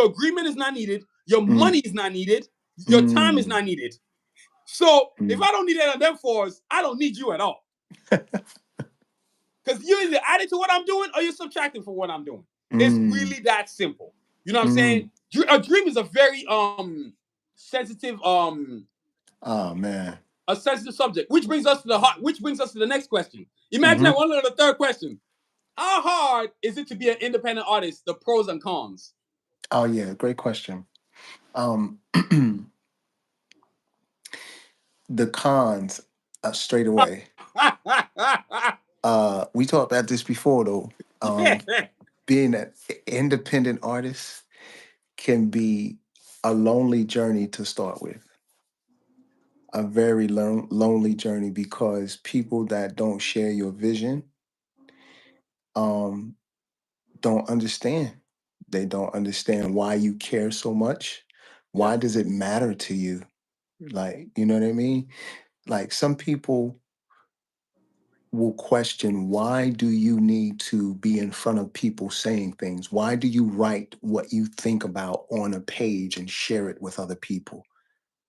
agreement is not needed. Your Mm. money is not needed. Your time is Mm. not needed. So if Mm. I don't need any of them fours, I don't need you at all. Because you're either adding to what I'm doing or you're subtracting from what I'm doing. It's Mm. really that simple. You know what I'm saying? Mm. A dream is a very sensitive Oh man. a sensitive subject, which brings us to the heart, which brings us to the next question. Imagine Mm-hmm. that one of the third question. How hard is it to be an independent artist? The pros and cons. Oh yeah, great question. Um, the cons, straight away. We talked about this before though. Yeah. Being an independent artist can be a lonely journey to start with. A very lonely journey because people that don't share your vision um, don't understand. They don't understand why you care so much. Yep. Why does it matter to you? Like, you know what I mean? Like some people will question, why do you need to be in front of people saying things? Why do you write what you think about on a page and share it with other people?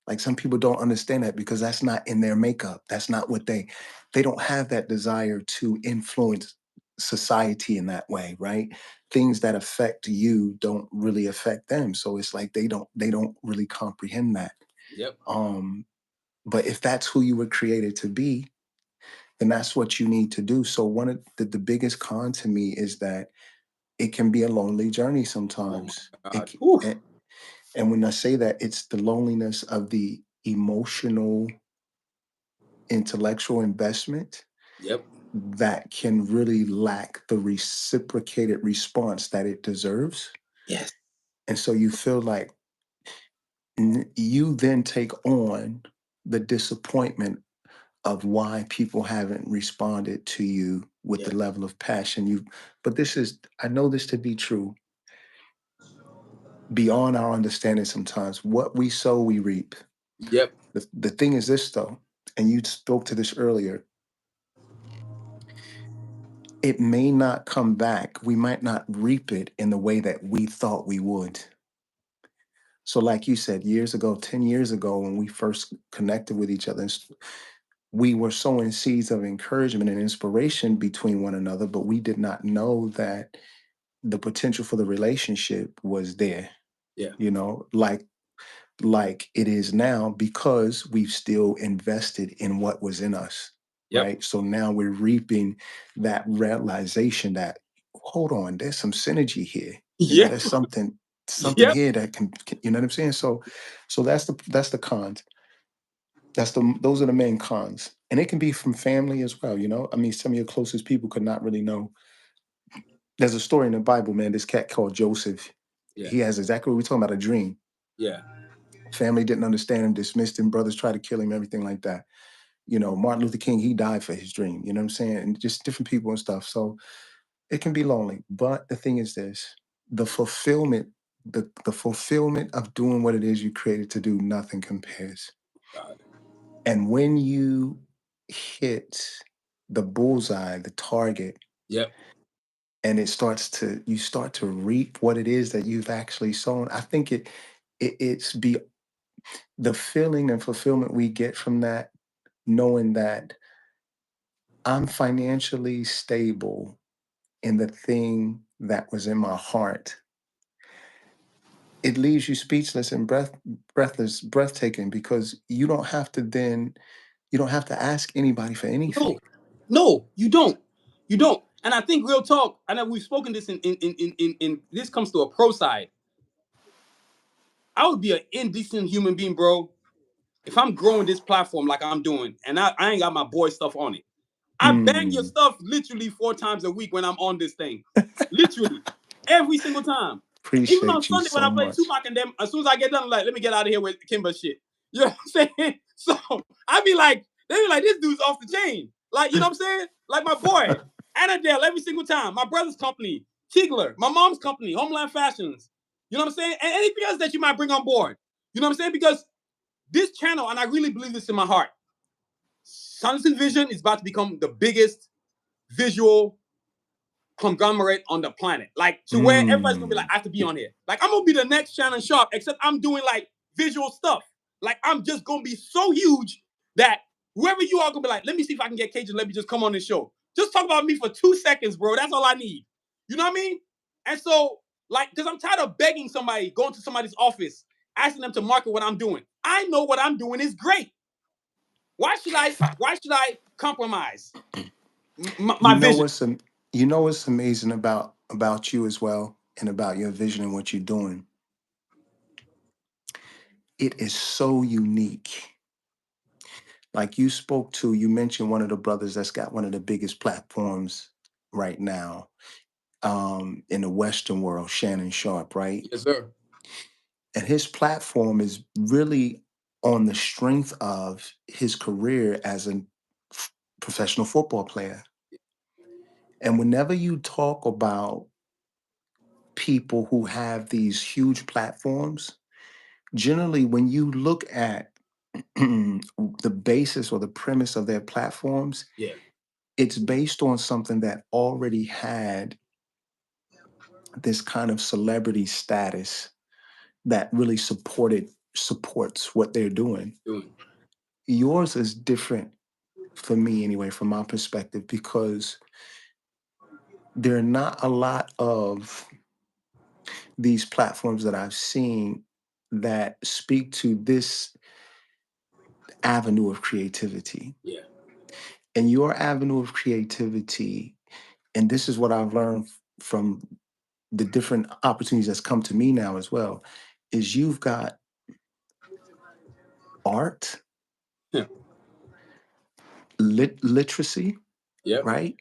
Like some people don't understand that because that's not in their makeup. That's not what they don't have that desire to influence society in that way, right? Things that affect you don't really affect them. So it's like they don't really comprehend that. Yep. Um, but if that's who you were created to be, then that's what you need to do. So one of the biggest con to me is that it can be a lonely journey Oh my sometimes. God. Whew. And when I say that, it's the loneliness of the emotional, intellectual investment Yep. that can really lack the reciprocated response that it deserves. Yes. And so you feel like you then take on the disappointment of why people haven't responded to you with Yeah. the level of passion you. But this is, I know this to be true, beyond our understanding sometimes. What we sow, we reap. Yep. The thing is this though, and you spoke to this earlier, it may not come back. We might not reap it in the way that we thought we would. So, like you said, years ago, 10 years ago, when we first connected with each other, we were sowing seeds of encouragement and inspiration between one another, but we did not know that the potential for the relationship was there, Yeah. you know, like it is now, because we've still invested in what was in us, Yep. right? So now we're reaping that realization that, hold on, there's some synergy here. You know, Yep. there's something Yep. here that can, you know what I'm saying? So that's the cons. Those are the main cons. And it can be from family as well, you know? I mean, some of your closest people could not really know. There's a story in the Bible, man, this cat called Joseph. Yeah. He has exactly what we're talking about, a dream. Yeah. Family didn't understand him, dismissed him, brothers tried to kill him, everything like that. You know, Martin Luther King, he died for his dream. You know what I'm saying? And just different people and stuff. So it can be lonely. But the thing is this, the fulfillment, the fulfillment of doing what it is you created to do, nothing compares. God. And when you hit the bullseye, the target, Yep. and you start to reap what it is that you've actually sown, I think it's be the feeling and fulfillment we get from that, knowing that I'm financially stable in the thing that was in my heart. It leaves you speechless and breathless, breathtaking, because you don't have to ask anybody for No. anything. No, you don't. You don't. And I think real talk, I know we've spoken this in this comes to a pro side. I would be an indecent human being, bro, if I'm growing this platform like I'm doing, and I ain't got my boy stuff on it. I bang your Mm, stuff literally 4 times a week when I'm on this thing. Literally. Every single time. Even on appreciate you Sunday when so I play much. Tupac and them, as soon as I get done, I'm like, let me get out of here with Kimba shit. You know what I'm saying? So I be like, they be like, this dude's off the chain. Like, you know what I'm saying? Like my boy, Annadale, every single time. My brother's company, Tigler, my mom's company, Homeland Fashions. You know what I'm saying? And anything else that you might bring on board. You know what I'm saying? Because this channel, and I really believe this in my heart, Sanusi Vision is about to become the biggest visual conglomerate on the planet. Like to where everybody's gonna be like, Mm. I have to be on here. Like I'm gonna be the next Shannon Sharp, except I'm doing like visual stuff. Like I'm just gonna be so huge that whoever you are gonna be like, let me see if I can get Cajun. Let me just come on this show. Just talk about me for 2 seconds, bro. That's all I need. You know what I mean? And so, like, because I'm tired of begging somebody, going to somebody's office, asking them to market what I'm doing. I know what I'm doing is great. Why should I? Why should I compromise You my know vision? what's amazing about you as well, and about your vision and what you're doing. It is so unique. Like you mentioned one of the brothers that's got one of the biggest platforms right now, in the Western world, Shannon Sharp, right? Yes, sir. And his platform is really on the strength of his career as a professional football player. And whenever you talk about people who have these huge platforms, generally when you look at the basis or the premise of their platforms, Yeah. it's based on something that already had this kind of celebrity status that really supports what they're doing. Doing. Yours is different, for me anyway, from my perspective, because there are not a lot of these platforms that I've seen that speak to this avenue of creativity. Yeah. And your avenue of creativity, and this is what I've learned from the different opportunities that's come to me now as well, is you've got art, Yeah. literacy, Yep. right?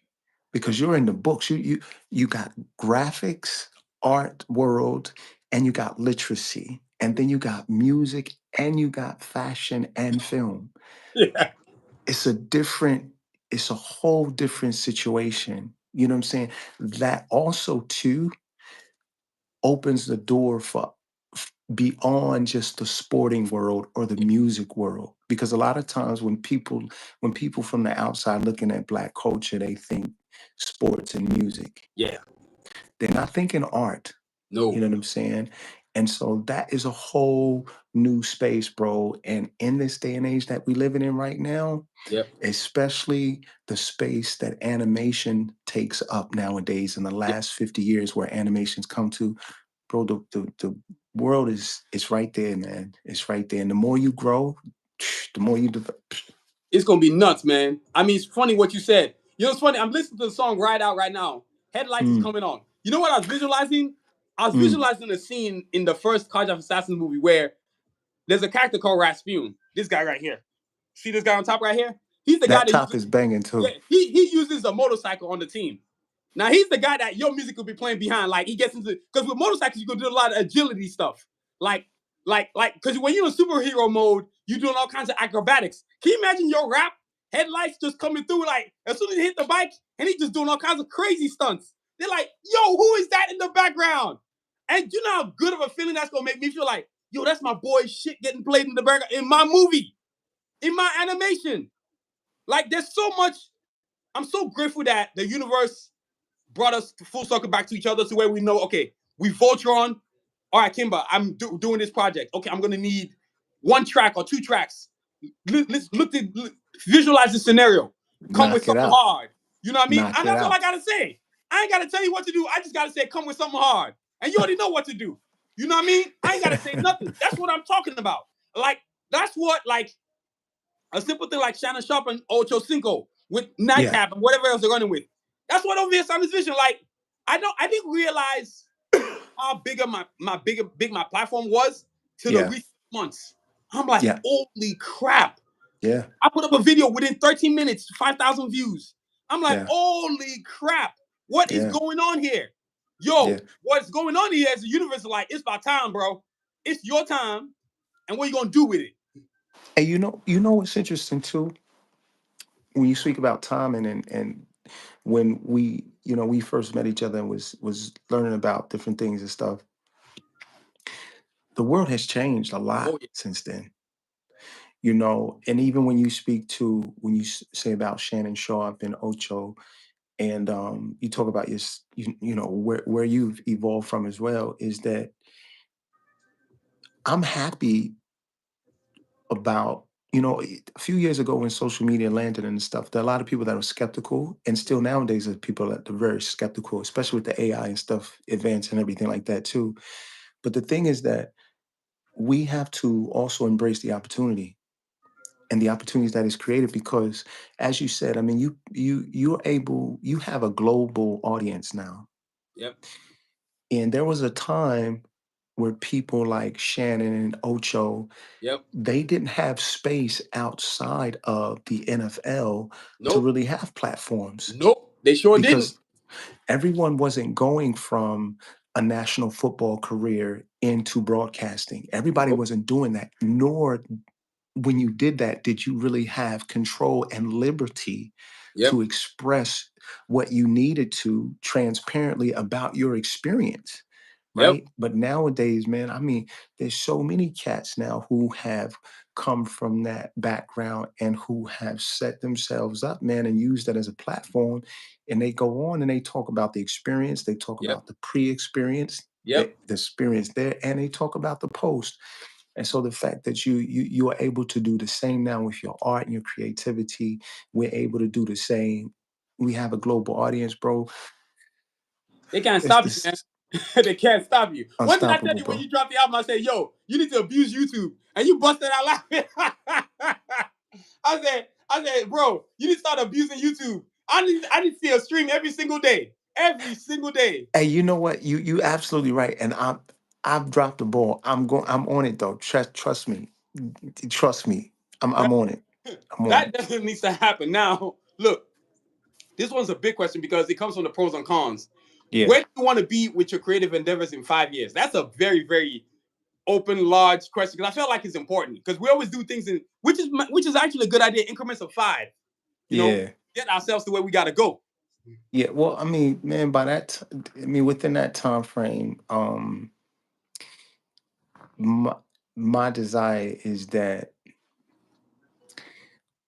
Because you're in the books. You got graphics, art world, and you got literacy, and then you got music, and you got fashion and film. Yeah. It's a different, it's a whole different situation. You know what I'm saying? That also too opens the door for beyond just the sporting world or the music world, because a lot of times when people from the outside looking at black culture, they think sports and music. Yeah. They're not thinking art. You No. know what I'm saying? And so that is a whole new space, bro. And in this day and age that we living in right now, Yep. especially the space that animation takes up nowadays in the Yep. last 50 years where animations come to, bro, the world is, it's right there, man. It's right there. And the more you grow, the more you develop. It's gonna be nuts, man. I mean, it's funny what you said. You know, it's funny. I'm listening to the song "Ride Out" right now. Headlights is Mm, coming on. You know what I was visualizing? I was mm. visualizing a scene in the first Cardiac Assassin movie where there's a character called Rasputin. This guy right here. See this guy on top right here? He's the guy That that top uses, is banging yeah, too. he uses a motorcycle on the team. Now he's the guy that your music will be playing behind. Like he gets into, because with motorcycles you can do a lot of agility stuff. Like because when you're in superhero mode, you're doing all kinds of acrobatics. Can you imagine your rap headlights just coming through like as soon as he hit the bike and he just doing all kinds of crazy stunts? They're like, yo, who is that in the background? And you know how good of a feeling that's gonna make me feel like, yo, that's my boy shit getting played in the background in my movie, in my animation. Like there's so much. I'm so grateful that the universe brought us full circle back to each other to where we know, okay, we Voltron. All right, Kimba, I'm doing this project. Okay, I'm gonna need one track or two tracks. Let's visualize the scenario. Come with Knock it something out. hard. You know what I mean? Knock And it that's all I out. gotta say. I ain't gotta tell you what to do. I just gotta say, come with something hard. And you already know what to do. You know what I mean? I ain't gotta say nothing. That's what I'm talking about. Like, that's what, like, a simple thing like Shannon Sharp and Ocho Cinco with Yeah. Nightcap and whatever else they're running with. That's what over here Simon's vision. Like, I didn't realize how bigger my platform was to the Yeah. recent months. I'm like, Yeah. holy crap. Yeah. I put up a video within 13 minutes, 5,000 views. I'm like, Yeah. holy crap. What is Yeah. going on here? Yeah. Yo, what's going on here is the universe is like, it's about time, bro. It's your time. And what are you gonna do with it? And you know what's interesting too? When you speak about timing and when we first met each other and was learning about different things and stuff, the world has changed a lot Oh yeah. since then. And even when you speak to when you say about Shannon Sharp and Ocho, and you talk about where you've evolved from as well, is that I'm happy about, a few years ago when social media landed and stuff, there are a lot of people that were skeptical, and still nowadays there's people that are very skeptical, especially with the AI and stuff advancing and everything like that too. But the thing is that we have to also embrace the opportunity and the opportunities that is created, because as you said, I mean, you have a global audience now. Yep. And there was a time where people like Shannon and Ocho, Yep. they didn't have space outside of the NFL to Nope. really have platforms, Nope. They sure didn't. because everyone wasn't going from a national football career into broadcasting. Everybody Nope. wasn't doing that, nor when you did that, did you really have control and liberty Yep. to express what you needed to transparently about your experience, Yep. right? But nowadays, man, I mean, there's so many cats now who have come from that background and who have set themselves up, man, and use that as a platform. And they go on and they talk about the experience, they talk Yep. about the pre-experience, Yep. the experience there, and they talk about the post. And so the fact that you are able to do the same now with your art and your creativity, we're able to do the same. We have a global audience, bro. They can't It's stop you, man. this They can't stop you. What did I tell unstoppable, you when bro. you dropped the album? I said, yo, you need to abuse YouTube. And you busted out laughing. I said, bro, you need to start abusing YouTube. I need to see a stream every single day. Every single day. Hey, you know what? You absolutely right. And I've dropped the ball. I'm on it though. Trust me. Trust me. I'm That on it. I'm on that it. definitely needs to happen. Now, look, This one's a big question because it comes from the pros and cons. Yeah. Where do you want to be with your creative endeavors in 5 years? That's a very, very open, large question because I feel like it's important because we always do things in which is actually a good idea. Increments of 5, you know, Yeah. get ourselves to where we got to go. Yeah. Well, I mean, man, by that, I mean, within that time frame, my, my desire is that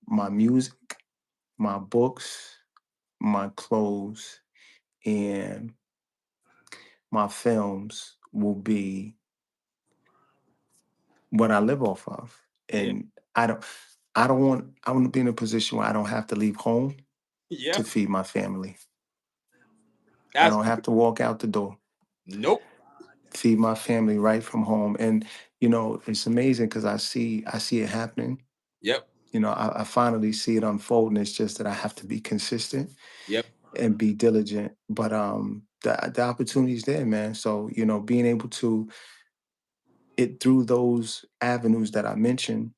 my music, my books, my clothes, and my films will be what I live off of. Yeah, And I want to be in a position where I don't have to leave home yeah, to feed my family. I that's don't have to walk out the door, nope. feed my family right from home. And it's amazing because I see it happening. Yep, I finally see it unfolding. It's just that I have to be consistent yep. and be diligent. But the opportunity is there, man. So, being able to it through those avenues that I mentioned,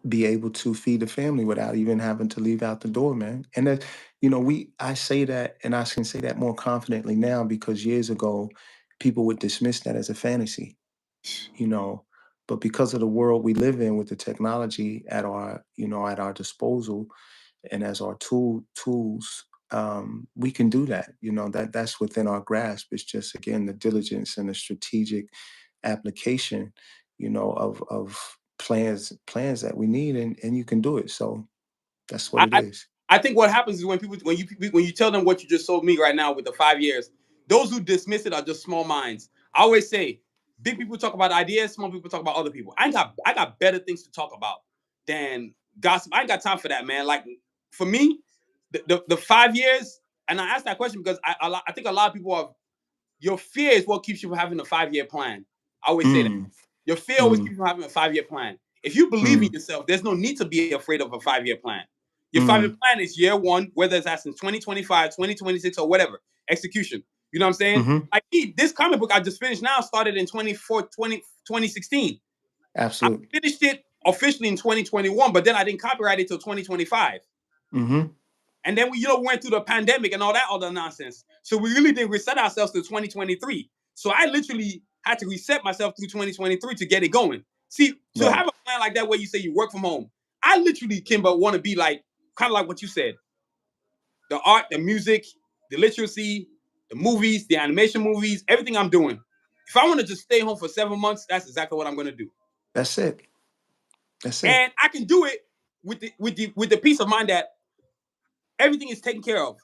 be able to feed the family without even having to leave out the door, man. And that, I say that, and I can say that more confidently now because years ago, people would dismiss that as a fantasy, you know. But because of the world we live in with the technology at our disposal and as our tools, we can do that. That's within our grasp. It's just again the diligence and the strategic application, of plans that we need, and you can do it. So that's what I, it I is. I think what happens is when you tell them what you just told me right now with the 5 years, those who dismiss it are just small minds. I always say, big people talk about ideas, small people talk about other people. I got better things to talk about than gossip. I ain't got time for that, man. Like for me, the 5 years, and I asked that question because I think a lot of people are your fear is what keeps you from having a 5 year plan. I always say that. Mm, Your fear always mm, keeps you from having a 5 year plan. If you believe in mm, yourself, there's no need to be afraid of a 5 year plan. Your 5 year mm, plan is year one, whether it's in 2025, 2026, or whatever, execution. You know what I'm saying? mm-hmm. Like this comic book I just finished now started in 2016. I Absolutely. finished it officially in 2021, but then I didn't copyright it till 2025. Mm-hmm. And then we went through the pandemic and all that other nonsense. So we really didn't reset ourselves to 2023. So I literally had to reset myself through 2023 to get it going. See, to Right. have a plan like that where you say you work from home, I literally, Kimba, want to be like kind of like what you said: the art, the music, the literacy, the movies, the animation movies, everything I'm doing. If I want to just stay home for 7 months, that's exactly what I'm going to do, That's it. That's it. and I can do it with the peace of mind that everything is taken care of.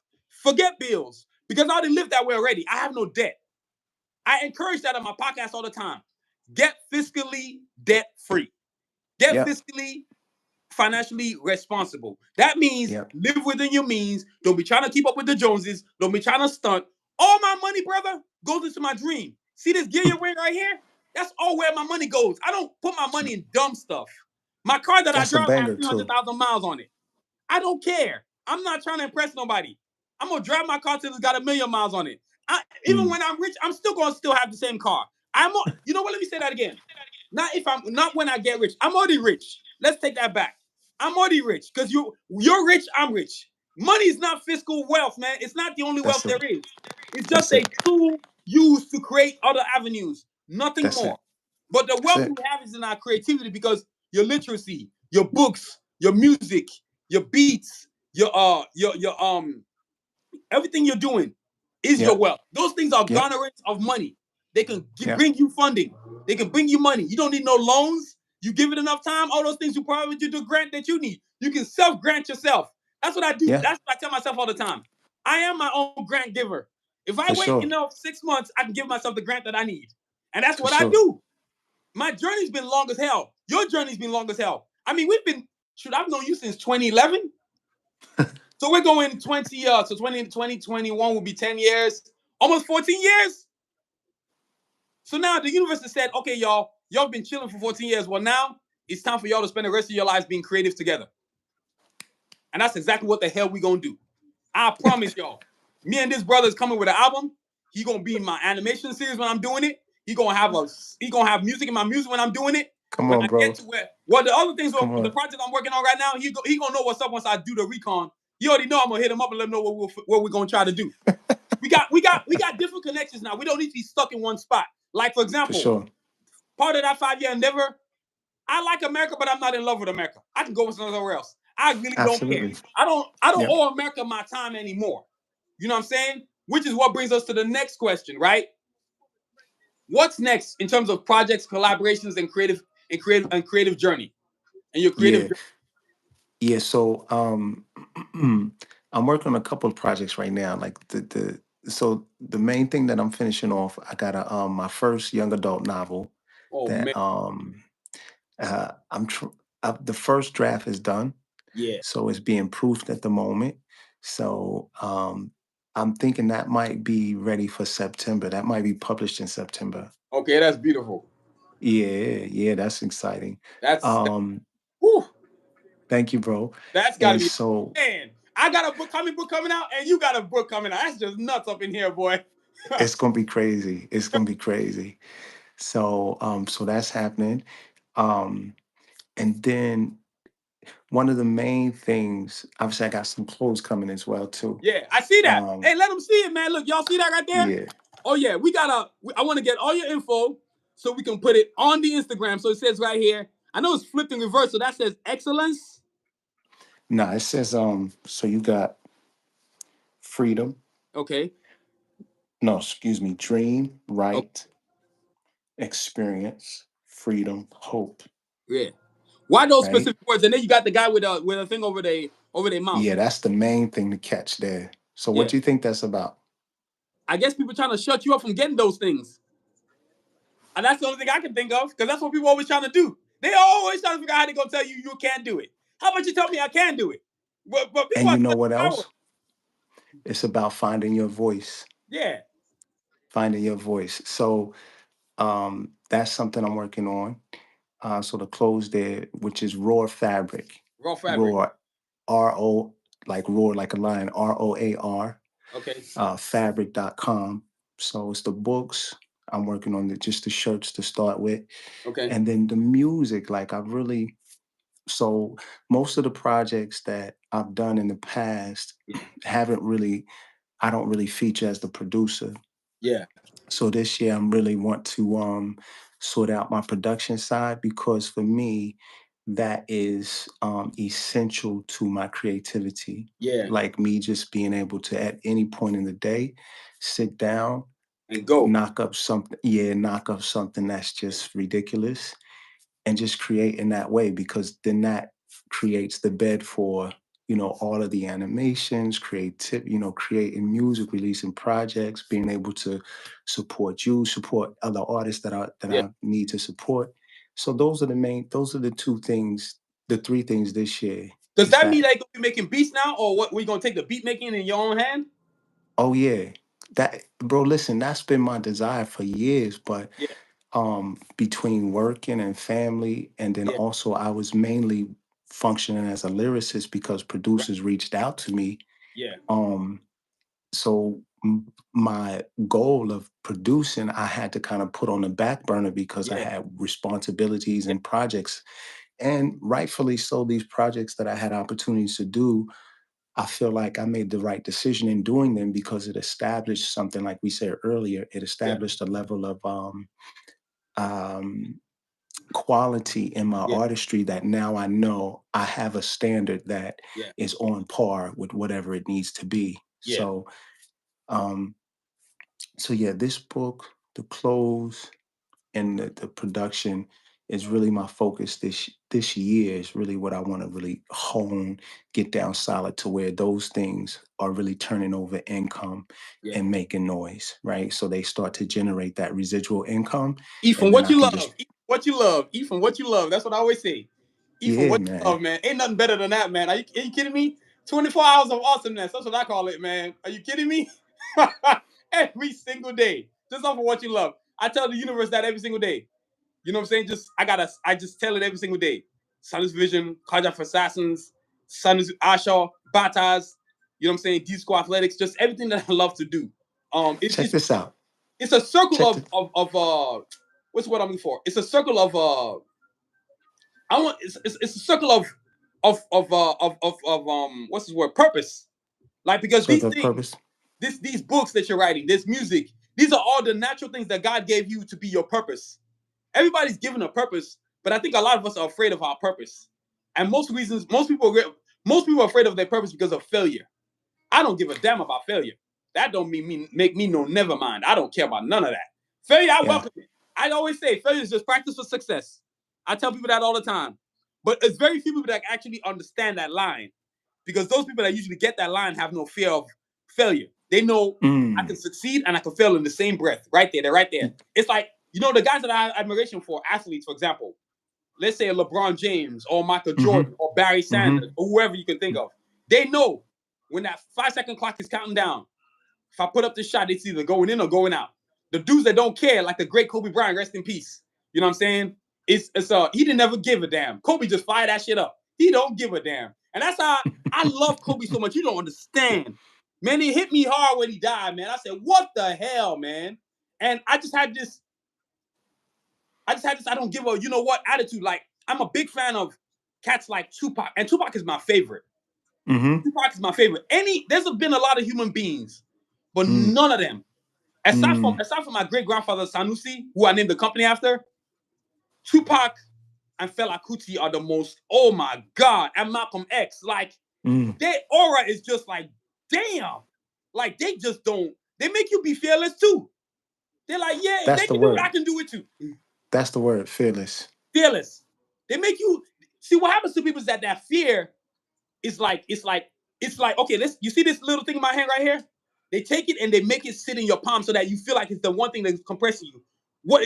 Forget bills because I already live that way already. I have no debt. I encourage that on my podcast all the time. Get fiscally debt free. Get Yep. fiscally financially responsible. That means Yep. live within your means. Don't be trying to keep up with the Joneses. Don't be trying to stunt. All my money, brother, goes into my dream. See this gear you're wearing right here? That's all where my money goes. I don't put my money in dumb stuff. My car that I That's a drive has banger too. 300,000 miles on it. I don't care. I'm not trying to impress nobody. I'm gonna drive my car till it's got 1,000,000 miles on it. Even Mm, when I'm rich, I'm still gonna still have the same car. You know what? Let me say that again. Not when I get rich. I'm already rich. Let's take that back. I'm already rich because you're rich. I'm rich. Money is not fiscal wealth, man. It's not the only wealth that's it. there is. It's just That's a it. tool used to create other avenues. Nothing That's more. it. But the That's wealth we it. have is in our creativity because your literacy, your books, your music, your beats, your everything you're doing is your Yep. wealth. Those things are Yep. garnerers of money. They can Yep. bring you funding. They can bring you money. You don't need no loans. You give it enough time. All those things you probably do the grant that you need. You can self grant yourself. That's what I do. Yeah. That's what I tell myself all the time. I am my own grant giver. If I For wait sure. 6 months, I can give myself the grant that I need, and that's For what I sure. do. My journey's been long as hell. Your journey's been long as hell. I mean, we've been. Shoot, I've known you since 2011. So we're going 20 so 2021 will be 10 years, almost 14 years. So now the universe has said, okay, y'all been chilling for 14 years. Well, now it's time for y'all to spend the rest of your lives being creative together. And that's exactly what the hell we gonna do. I promise y'all. Me and this brother is coming with an album. He gonna be in my animation series when I'm doing it. He gonna have music in my music when I'm doing it. Come When on, I get bro. to where the other things Come the on. project I'm working on right now, he gonna know what's up once I do the recon You already know I'm gonna hit him up and let him know what we're gonna try to do. We got different connections now. We don't need to be stuck in one spot. Like for For example, sure. part of that 5-year endeavor, I like America, but I'm not in love with America. I can go with somewhere else. I really don't care. Absolutely. I don't Yep. owe America my time anymore. You know what I'm saying? Which is what brings us to the next question, right? What's next in terms of projects, collaborations, and creative journey? And your creative Yeah. journey. Yeah. So I'm working on a couple of projects right now. Like the main thing that I'm finishing off, I got my first young adult novel Oh man, that I'm the first draft is done. yeah. So it's being proofed at the moment. So I'm thinking that might be ready for September. That might be published in September. Okay, that's beautiful. Yeah, yeah, that's exciting. That, Um, whew, Thank you, bro. that's got to And be, so man. I got a book coming out, and you got a book coming out. That's just nuts up in here, boy. it's gonna be crazy. It's gonna be crazy. So that's happening. Um, and then one of the main things, obviously, I got some clothes coming as well too. Yeah, I see that. Um, Hey, let them see it, man. Look, y'all see that right there? yeah, Oh yeah, I want to get all your info so we can put it on the Instagram. So it says right here. I know it's flipped in reverse, so that says excellence. nah, it says so you got freedom, Okay. no, excuse me, dream, Okay. right, experience, freedom, hope, Yeah. Why those right? specific words? And then you got the guy with a thing over their mouth. Yeah, that's the main thing to catch there. So what Yeah. do you think that's about? I guess people trying to shut you up from getting those things. And that's the only thing I can think of, because that's what people always trying to do. They always trying to figure out how they gonna tell you you can't do it. How about you tell me I can do it? But people And are you know such what power. else? It's about finding your voice. Yeah. Finding your voice. So that's something I'm working on. So the clothes there, which is raw fabric, Raw fabric. raw, R-O, like roar like a lion, ROAR, Okay. fabric.com. So it's the books. I'm working on just the shirts to start with. Okay. And then the music, like I really, so most of the projects that I've done in the past haven't really, I don't really feature as the producer. Yeah. So this year I'm really want to sort out my production side, because for me that is essential to my creativity. Yeah. Like me just being able to at any point in the day sit down, And go. knock up something that's just ridiculous and just create in that way, because then that creates the bed for all of the animations, creative, creating music, releasing projects, being able to support other artists that Yeah. I need to support. So those are the two things, the three things this year Does is that mean that. that you gonna be making beats now, or what? We gonna take the beat making in your own hand? Oh yeah, that, bro, listen, that's been my desire for years, but Yeah. between working and family, and then Yeah. also I was mainly functioning as a lyricist because Right. producers reached out to me. Yeah. um so my goal of producing I had to kind of put on the back burner because I Yeah. had responsibilities Yeah. and projects, and rightfully so. These projects that I had opportunities to do, I feel like I made the right decision in doing them, because it established something, like we said earlier, it Yeah. established a level of um, quality in my Yeah. artistry that now I know I have a standard that Yeah. is on par with whatever it needs to be. Yeah. Um, so yeah, this book, the clothes, and the production is really my focus this year. Is really what I want to really hone, get down solid to where those things are really turning over income Yeah. and making noise, right? So they start to generate that residual income, Eat from and then what I you can love. just, Eat from what you love. Eat from what you love. That's what I always say. Eat from yeah, what you man. love, man. Ain't nothing better than that, man. Are you kidding me? 24 hours of awesomeness. That's what I call it, man. Are you kidding me? Every single day. Just off of what you love. I tell the universe that every single day. You know what I'm saying? I just tell it every single day. Sanusi Vision, Kaja for Assassins, Sanusi Asha, Batas, you know what I'm saying? D-Squad Athletics, just everything that I love to do. Check this out. It's a circle Check this. of what's what I'm looking for? It's a circle of I want it's a circle what's his word, purpose. Like, because So these the things, purpose. these books that you're writing, this music, these are all the natural things that God gave you to be your purpose. Everybody's given a purpose, but I think a lot of us are afraid of our purpose. And most people are afraid of their purpose because of failure. I don't give a damn about failure. That don't make me no never mind. I don't care about none of that. Failure, I welcome it. I always say failure is just practice for success. I tell people that all the time. But it's very few people that actually understand that line, because those people that usually get that line have no fear of failure. They know I can succeed and I can fail in the same breath. Right there, they're right there. It's like, the guys that I have admiration for, athletes, for example, let's say LeBron James or Michael Jordan or Barry Sanders or whoever you can think of. They know when that 5-second clock is counting down, if I put up this shot, it's either going in or going out. The dudes that don't care, like the great Kobe Bryant, rest in peace. You know what I'm saying? He didn't ever give a damn. Kobe just fired that shit up. He don't give a damn. And that's how I love Kobe so much. You don't understand. Man, he hit me hard when he died, man. I said, what the hell, man? And I just had this I don't give a attitude. Like, I'm a big fan of cats like Tupac, and Tupac is my favorite. Tupac is my favorite. There's been a lot of human beings, but none of them, aside from my great grandfather Sanusi, who I named the company after, Tupac and Fela Kuti are the most. Oh my God! And Malcolm X, like their aura is just like, damn, like they just don't. They make you be fearless too. They're like, yeah, if they can do it, I can do it too. That's the word, fearless. Fearless. They make you see what happens to people is that fear is like okay, you see this little thing in my hand right here? They take it and they make it sit in your palm so that you feel like it's the one thing that's compressing you. When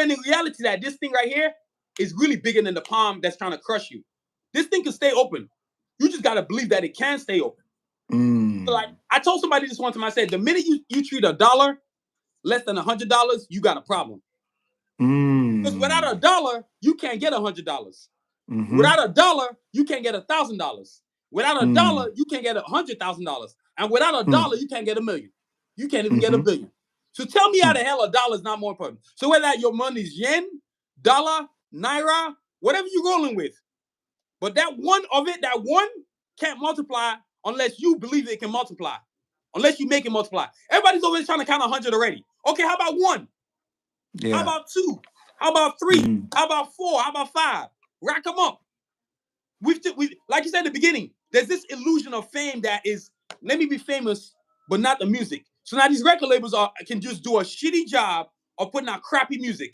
in reality that this thing right here is really bigger than the palm that's trying to crush you. This thing can stay open. You just gotta believe that it can stay open. So like I told somebody this one time, I said, the minute you treat $1 less than $100, you got a problem. Because without $1, you can't get $100. Without $1, you can't get $1,000. Without $1, you can't get $100,000. And without $1, you can't get $1 million. You can't even get $1 billion. So tell me how the hell $1 is not more important. So whether your money's yen, dollar, naira, whatever you're rolling with, but that one can't multiply unless you believe it can multiply. Unless you make it multiply. Everybody's always trying to count 100 already. Okay, how about 1? Yeah. How about 2? How about 3? How about 4? How about 5? Rack them up. We like you said at the beginning, there's this illusion of fame that is, let me be famous, but not the music. So now these record labels can just do a shitty job of putting out crappy music.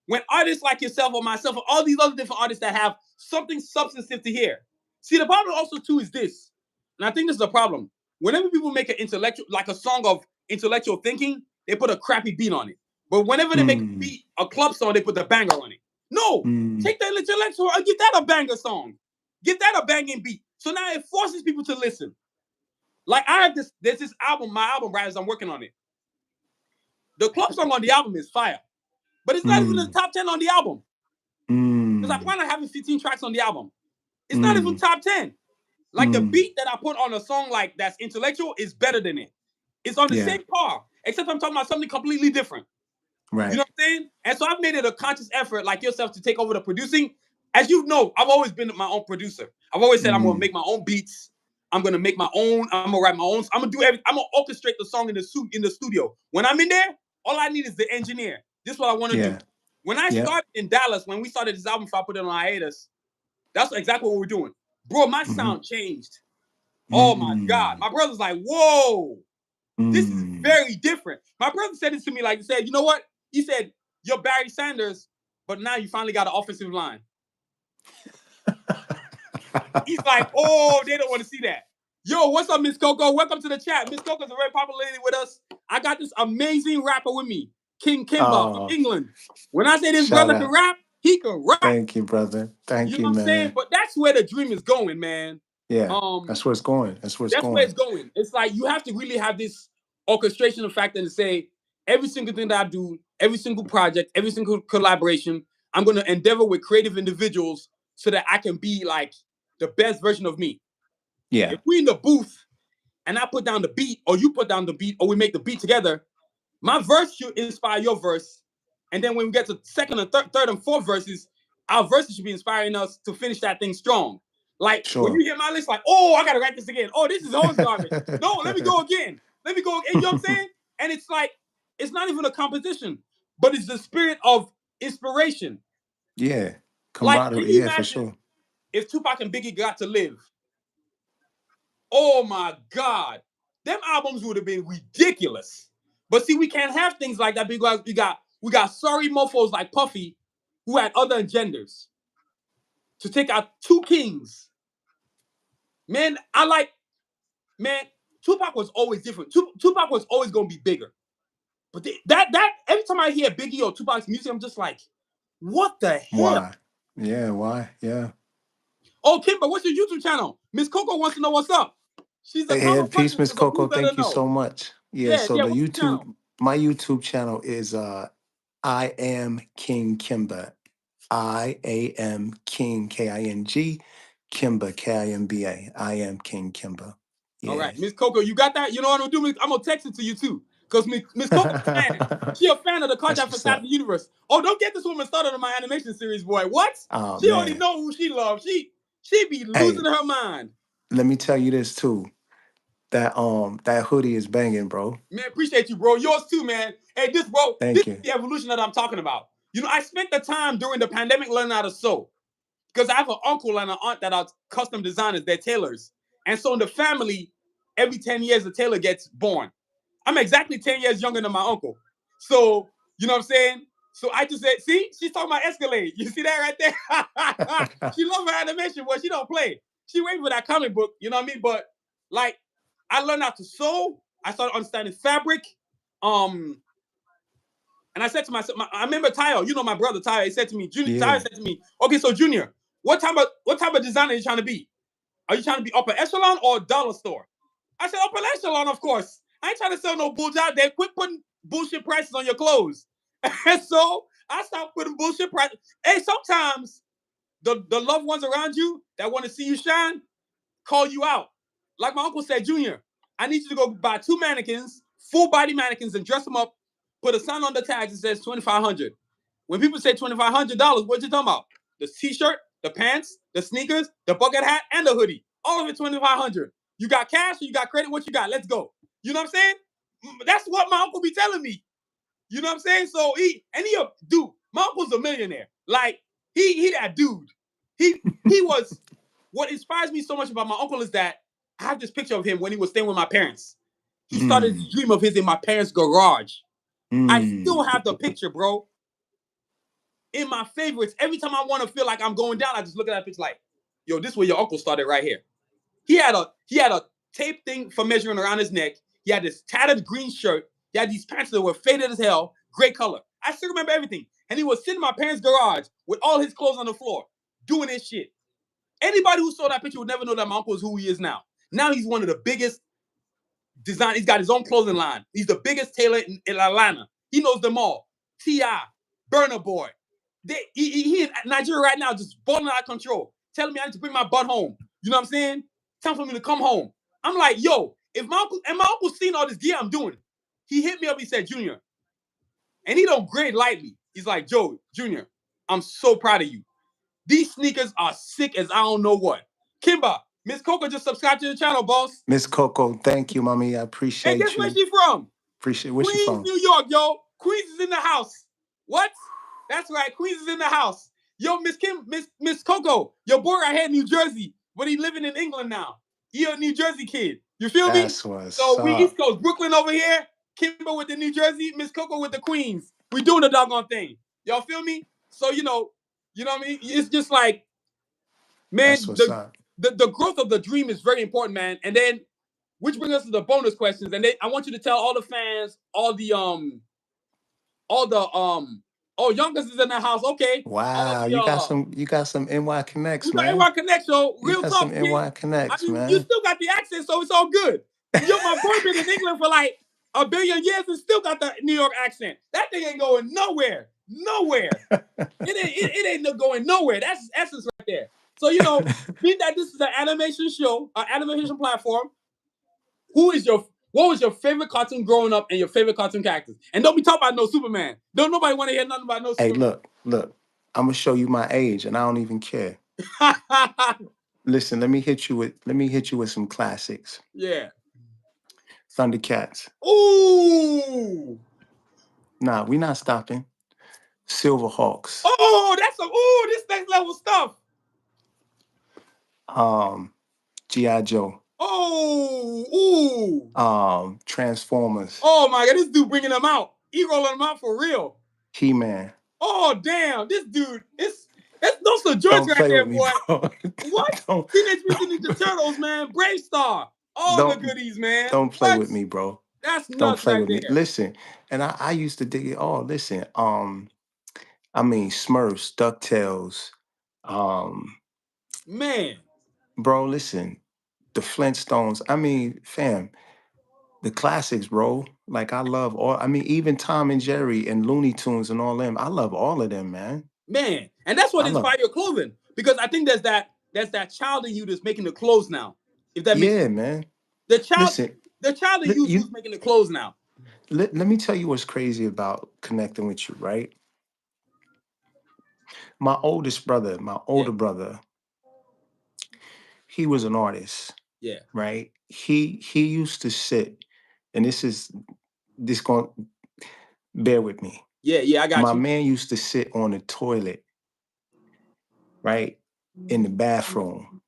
When artists like yourself or myself or all these other different artists that have something substantive to hear. See, the problem also too is this, and I think this is a problem. Whenever people make an intellectual, like a song of intellectual thinking, they put a crappy beat on it. But whenever they make a club song, they put the banger on it. No, take the intellectual and give that a banger song. Give that a banging beat. So now it forces people to listen. Like there's this album, my album, right, as I'm working on it. The club song on the album is fire. But it's not even in the top 10 on the album. Because I plan on having 15 tracks on the album. It's not even top 10. Like the beat that I put on a song like that's intellectual is better than it. It's on the same par. Except I'm talking about something completely different. Right. You know what I'm saying? And so I've made it a conscious effort, like yourself, to take over the producing. As you know, I've always been my own producer. I've always said I'm gonna make my own beats. I'm gonna make my own. I'm gonna write my own. I'm gonna do everything. I'm gonna orchestrate the song in the studio. When I'm in there, all I need is the engineer. This is what I want to do. When I started in Dallas, when we started this album, if I put it on hiatus, that's exactly what we're doing. Bro, my sound changed. Oh my God. My brother's like, whoa, this is very different. My brother said this to me, like he said, you know what? He said, you're Barry Sanders, but now you finally got an offensive line. He's like, oh, they don't want to see that. Yo, what's up, Miss Coco? Welcome to the chat. Miss Coco's a very popular lady with us. I got this amazing rapper with me, King Kimba from England. When I say this brother can rap, he can rap. Thank you, brother. Thank you, know what I'm saying? But that's where the dream is going, man. Yeah, that's where it's going. That's where it's going. It's like you have to really have this orchestration of factor and say, every single thing that I do, every single project, every single collaboration, I'm going to endeavor with creative individuals so that I can be like the best version of me. Yeah. If we in the booth and I put down the beat, or you put down the beat, or we make the beat together, my verse should inspire your verse. And then when we get to second and third and fourth verses, our verses should be inspiring us to finish that thing strong. Like when Sure. you hear my list, like, oh, I gotta write this again. Oh, this is always garbage. No, let me go again. Let me go. You know what I'm saying? And it's like, it's not even a competition, but it's the spirit of inspiration. Yeah. Like, can Camaraderie. you Yeah, for imagine sure. if Tupac and Biggie got to live? Oh my God, them albums would have been ridiculous. But see, we can't have things like that because we got sorry mofos like Puffy, who had other agendas to take out two kings. Man, man. Tupac was always different. Tupac was always gonna be bigger. But that every time I hear Biggie or Tupac's music, I'm just like, what the hell? Why? Yeah, why? Yeah. Oh, Kimba, what's your YouTube channel? Miss Coco wants to know what's up. She's a Hey, normal peace, person, Miss so please Coco. let her Thank you know. so much. Yeah, Yeah, so yeah. the What's your YouTube, channel? my YouTube channel is I am King Kimba. I am King King, Kimba Kimba. I am King Kimba. All Yeah. right, Miss Coco, you got that? You know what I'm gonna do? I'm gonna text it to you too, cause Miss Coco's a fan. She a fan of the That's content for what's Side of up. the Universe. Oh, don't get this woman started on my animation series, boy. What? Oh She already man. know who she loves. She be losing Hey, her mind. let me tell you this too. That hoodie is banging, bro. Man, appreciate you, bro. Yours too, man. Hey, this Thank is you. the evolution that I'm talking about. You know, I spent the time during the pandemic learning how to sew because I have an uncle and an aunt that are custom designers. They're tailors, and so in the family, every 10 years a tailor gets born. I'm exactly 10 years younger than my uncle. So, you know what I'm saying? So I just said, see, she's talking about Escalade. You see that right there? She loves her animation, but she don't play. She waiting for that comic book, you know what I mean? But like, I learned how to sew. I started understanding fabric. Um, and I said to myself, I remember Tayo, you know my brother Tayo, he said to me, Junior, Tayo Yeah. said to me, okay, so Junior, what type of designer are you trying to be? Are you trying to be upper echelon or dollar store? I said upper echelon, of course. I ain't trying to sell no bullshit out there. Quit putting bullshit prices on your clothes. And so I stopped putting bullshit prices. Hey, sometimes the loved ones around you that want to see you shine call you out. Like my uncle said, Junior, I need you to go buy two mannequins, full body mannequins, and dress them up. Put a sign on the tags that says 2,500. When people say $2,500, what you talking about? The t-shirt, the pants, the sneakers, the bucket hat, and the hoodie. All of it 2,500. You got cash or you got credit? What you got? Let's go. You know what I'm saying? That's what my uncle be telling me. You know what I'm saying? So dude, my uncle's a millionaire. Like he that dude. He was what inspires me so much about my uncle is that I have this picture of him when he was staying with my parents. He started this Mm. dream of his in my parents' garage. I still Mm. have the picture, bro. In my favorites, every time I want to feel like I'm going down, I just look at that picture like, yo, this is where your uncle started right here. He had a tape thing for measuring around his neck. He had this tattered green shirt. He had these pants that were faded as hell, gray color. I still remember everything. And he was sitting in my parents' garage with all his clothes on the floor, doing his shit. Anybody who saw that picture would never know that my uncle is who he is now. Now he's one of the biggest design. He's got his own clothing line. He's the biggest tailor in Atlanta. He knows them all. T.I., Burna Boy. He in Nigeria right now just balling out of control, telling me I need to bring my butt home. You know what I'm saying? Time for me to come home. I'm like, yo, if my uncle seen all this gear I'm doing, he hit me up. He said, Junior, and he don't grade lightly. He's like, Joe, Junior, I'm so proud of you. These sneakers are sick as I don't know what. Kimba, Miss Coco just subscribed to the channel, boss. Miss Coco, thank you, mommy. I And guess appreciate where you. she from? Appreciate where she Queens, from? New York, yo. Queens is in the house. What? That's right. Queens is in the house. Yo, Miss Coco, your boy right here in New Jersey, but he living in England now. He a New Jersey kid. You feel me? That's what's So we East up. Coast, Brooklyn over here, Kimba with the New Jersey, Miss Coco with the Queens. We doing the doggone thing. Y'all feel me? So you know what I mean? It's just like, That's man, what's the up. the growth of the dream is very important, man. And then which brings us to the bonus questions. And I want you to tell all the fans, all the oh, Youngest is in the house. Okay. All Wow, the you got some NY we connects, got man. NY Connect, so You real got some talk, kid. NY I connects, mean, you man. still got the accent, so it's all good. Yo, my boy been in England for like a billion years and still got the New York accent. That thing ain't going nowhere. Nowhere. It ain't going nowhere. That's essence right there. So, being that this is an animation show, an animation platform, what was your favorite cartoon growing up and your favorite cartoon characters? And don't be talking about no Superman. Don't nobody want to hear nothing about no Hey, Superman. look. I'm gonna show you my age, and I don't even care. Listen, let me hit you with some classics. Yeah. Thundercats. Ooh. Nah, we not stopping. Silverhawks. Oh, that's some. Ooh, this next level stuff. Um, G.I. Joe. Oh. Ooh. Transformers. Oh my God, this dude bringing them out. He rolling them out for real. He-Man. Oh damn, this dude. It's those some joints Don't right play there, with me, boy. bro. What? don't, Teenage Mutant Ninja don't, Turtles, man. Brave Star. All the don't goodies, man. don't play What? with me, bro. That's Don't nuts play right with me. there. Listen, and I used to dig it all. Listen, I mean Smurfs, DuckTales, um, Man. bro, listen, the Flintstones. I mean, fam, the classics, bro. Like I love all. I mean, even Tom and Jerry and Looney Tunes and all them. I love all of them, man. Man. And that's what I love. inspired your clothing. Because I think there's that child in you that's making the clothes now. If that makes Yeah, sense. man. The child Listen, the child in let, you is you who's making the clothes now. let me tell you what's crazy about connecting with you, right? My oldest brother, my Yeah. older brother, he was an artist, Yeah. right? He used to sit, and this going bear with me. Yeah, yeah, I My got you. man used to sit on the toilet, right, in the bathroom,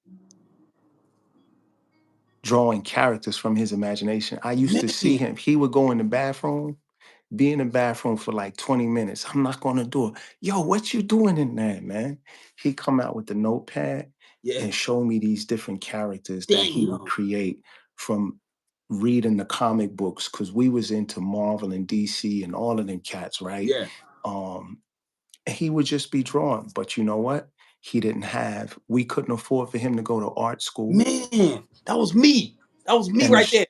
drawing characters from his imagination. I used to see Man. him. He would go in the bathroom, be in the bathroom for like 20 minutes. I'm not gonna do it. Yo, what you doing in there, man? He come out with the notepad Yeah. and show me these different characters that he would Damn. create from reading the comic books because we was into Marvel and DC and all of them cats, right? Yeah. Um, and he would just be drawing. But you know what? We couldn't afford for him to go to art school. Man. That was me. That was me And the right sh- there.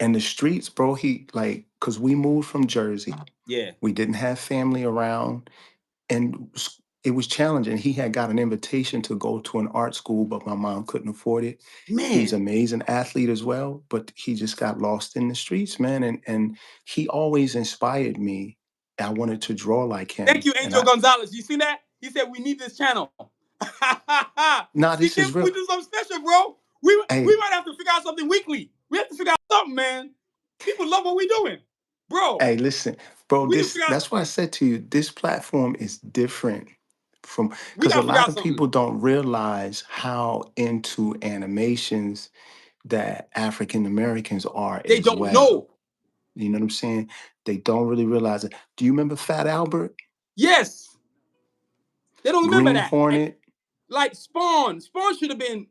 and the streets, bro, he like, cause we moved from Jersey. Yeah. We didn't have family around. And it was challenging. He had got an invitation to go to an art school, but my mom couldn't afford it. He's Man. an amazing athlete as well, but he just got lost in the streets, man. And he always inspired me. I wanted to draw like Thank him. you, And Angel Gonzalez. You seen that? He said we need this channel. nah, See, this Kim, is real. we do something special, bro. We Hey, might have to figure out something weekly. We have to figure out something, man. People love what we doing, bro. hey, listen, bro, We need to figure out that's why I something. said to you, this platform is different from We because a gotta figure lot out of something. people don't realize how into animations that African Americans are They as don't well. know. You know what I'm saying? They don't really realize it. Do you remember Fat Albert? Yes, they don't remember Green that. And Hornet? like Spawn should have been.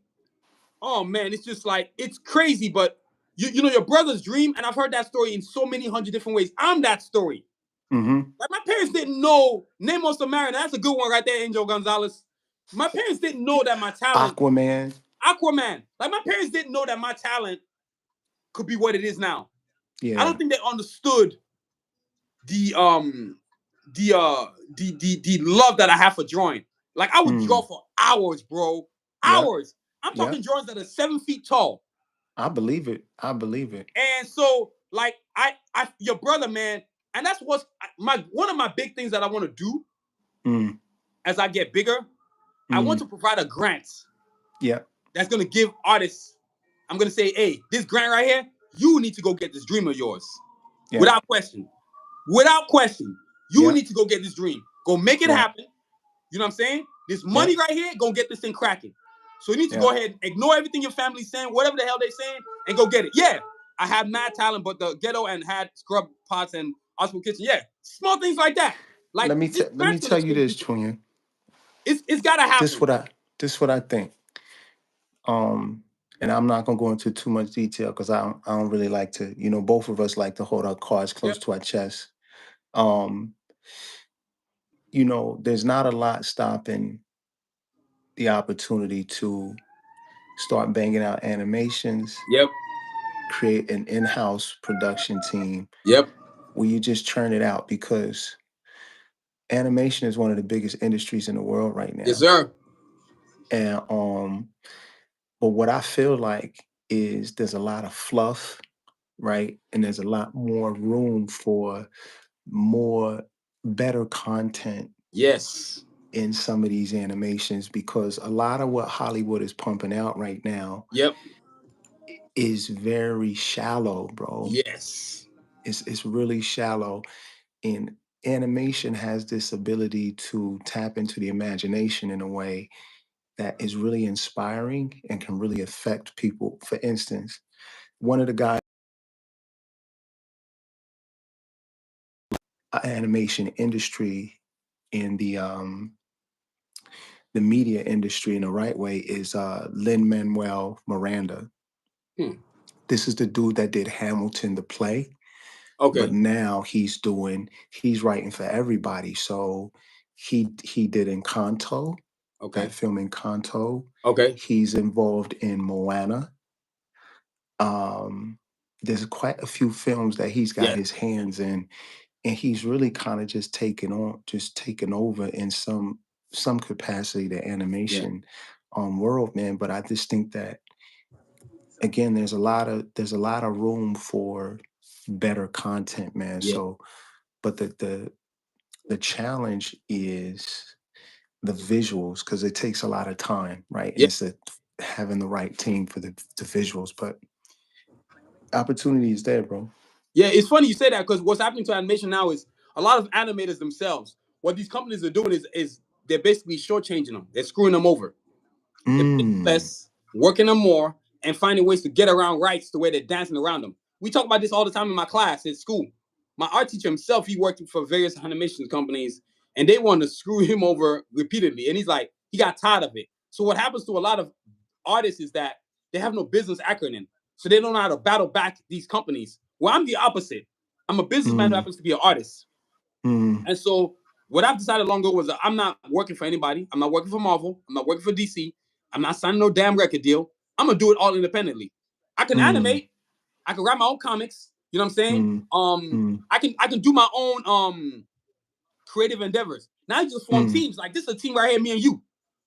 Oh man, it's just like it's crazy. But you know your brother's dream, and I've heard that story in so many hundred different ways. I'm that story. Mm-hmm. Like my parents didn't know Nemos the Mariner. That's a good one right there, Angel Gonzalez. My parents didn't know that my talent, Aquaman? Aquaman. Like my parents didn't know that my talent could be what it is now. I don't Yeah. think they understood the um the love that I have for drawing. Like I would draw Mm. for hours, bro. Yep. Hours. I'm talking Yep. drawings that are 7 feet tall. I believe it. I believe it. And so, like, your brother, man, and that's what's my one of my big things that I want to do Mm. as I get bigger. I want Mm. to provide a grant Yep. that's gonna give artists. I'm gonna say, hey, this grant right here, you need to go get this dream of yours, Yep. without question. Without question, you Yep. need to go get this dream. Go make it Yep. happen. You know what I'm saying? This money Yep. right here, go get this thing cracking. So you need to go Yep. ahead, ignore everything your family's saying, whatever the hell they're saying, and go get it. Yeah, I have mad talent, but the ghetto and had scrub pots and hospital kitchen. Yeah, small things like that. Like this Let me grant's gonna tell you change this, people. Junior. It's gotta This happen. what I this what I think. And I'm not gonna go into too much detail because I don't really like to, both of us like to hold our cards close Yep. to our chest. Um, there's not a lot stopping the opportunity to start banging out animations, Yep. create an in-house production team Yep. where you just churn it out because animation is one of the biggest industries in the world right Yes, now. sir. And but what I feel like is there's a lot of fluff, right? And there's a lot more room for more better content Yes. in some of these animations, because a lot of what Hollywood is pumping out right now Yep. is very shallow, bro. Yes. It's really shallow. And animation has this ability to tap into the imagination in a way that is really inspiring and can really affect people. For instance, one of the guys animation industry in the media industry in the right way is Lin Manuel Miranda. Hmm. This is the dude that did Hamilton the play, but Okay. now he's writing for everybody. So he did Encanto, that Okay. film Encanto. Okay. He's involved in Moana. Um, there's quite a few films that he's got Yeah. his hands in, and he's really kind of just taken over in some capacity the Yeah. animation world, man. But I just think that again, there's a lot of room for better content, man. Yeah. So, but the challenge is the visuals, because it takes a lot of time, right? And Yeah. it's having the right team for the visuals. But opportunity is there, bro. Yeah. It's funny you say that because what's happening to animation now is a lot of animators themselves. What these companies are doing is they're basically shortchanging them. They're screwing them over. They're paying Mm, less, working them more, and finding ways to get around rights the way they're dancing around them. We talk about this all the time in my class at school. My art teacher himself, he worked for various animation companies, and they wanted to screw him over repeatedly. And he's like, he got tired of it. So what happens to a lot of artists is that they have no business acumen, so they don't know how to battle back these companies. Well, I'm the opposite. I'm a businessman who mm, happens to be an artist. mm, And so what I've decided long ago was that I'm not working for anybody. I'm not working for Marvel. I'm not working for DC. I'm not signing no damn record deal. I'm gonna do it all independently. I can mm, animate. I can write my own comics. You know what I'm saying? mm, mm, I can do my own creative endeavors. Now you just form mm. teams. Like this is a team right here, me and you.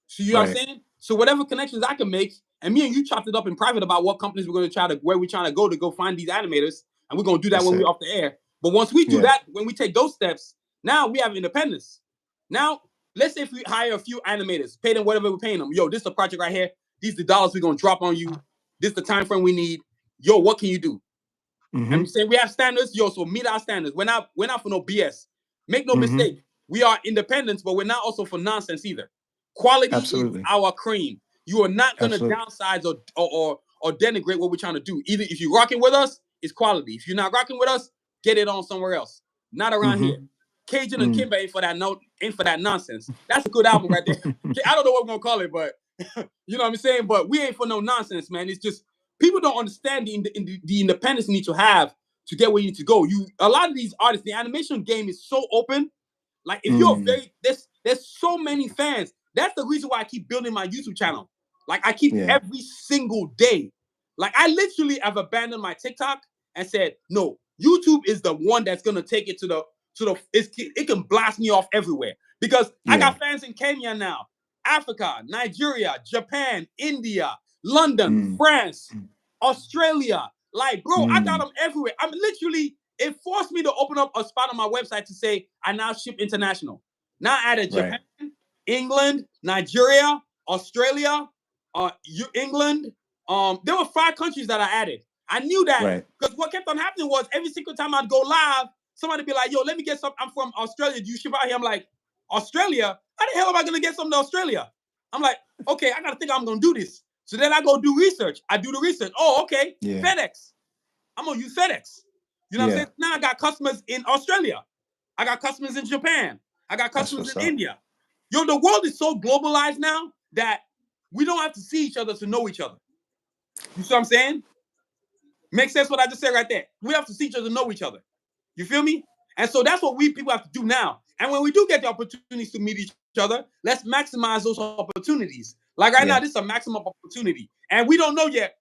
So you know what I'm Right. saying? So whatever connections I can make, and me and you chopped it up in private about what companies we're gonna try to where we're trying to go find these animators, and we're gonna do that That's when we're it. off the air. But once we do Yeah. that, when we take those steps, now we have independence. Now, let's say if we hire a few animators, pay them whatever we're paying them. Yo, this is the project right here. These are the dollars we're gonna drop on you. This is the time frame we need. Yo, what can you do? I'm Mm-hmm. saying we have standards, yo. So meet our standards. We're not for no BS. Make no Mm-hmm. mistake. We are independent, but we're not also for nonsense either. Quality is Absolutely. our cream. You are not gonna Absolutely. downsize or denigrate what we're trying to do. Either if you're rocking with us, it's quality. If you're not rocking with us, get it on somewhere else. Not around here. Mm-hmm. Cajun and Mm. Kimba ain't for that nonsense. That's a good album right there. I don't know what we're gonna call it, but you know what I'm saying. But we ain't for no nonsense, man. It's just people don't understand the independence you need to have to get where you need to go. A lot of these artists, the animation game is so open. Like if you're Mm. very there's so many fans. That's the reason why I keep building my YouTube channel. Like I keep Yeah. every single day. Like I literally have abandoned my TikTok and said, no, YouTube is the one that's gonna take it it can blast me off everywhere. Because I Yeah. got fans in Kenya now, Africa, Nigeria, Japan, India, London, Mm. France, Australia. Like, bro, I got Mm. them everywhere. I'm literally, it forced me to open up a spot on my website to say I now ship international. Now I added Japan, Right. England, Nigeria, Australia, England. There were 5 countries that I added. I knew that Right. because what kept on happening was every single time I'd go live, somebody be like, "Yo, let me get some. I'm from Australia. Do you ship out here?" I'm like, "Australia? How the hell am I gonna get something to Australia?" I'm like, "Okay, I gotta think I'm gonna do this." So then I go do research. I do the research. Oh, okay, Yeah. FedEx. I'm gonna use FedEx. You know what I'm Yeah. saying? Now I got customers in Australia. I got customers in Japan. I got That's customers what's in up. India. Yo, the world is so globalized now that we don't have to see each other to know each other. You see what I'm saying? Makes sense what I just said right there. We have to see each other to know each other. You feel me? And so that's what we people have to do now. And when we do get the opportunities to meet each other, let's maximize those opportunities. Like right now, this Yeah. is a maximum opportunity. And we don't know yet.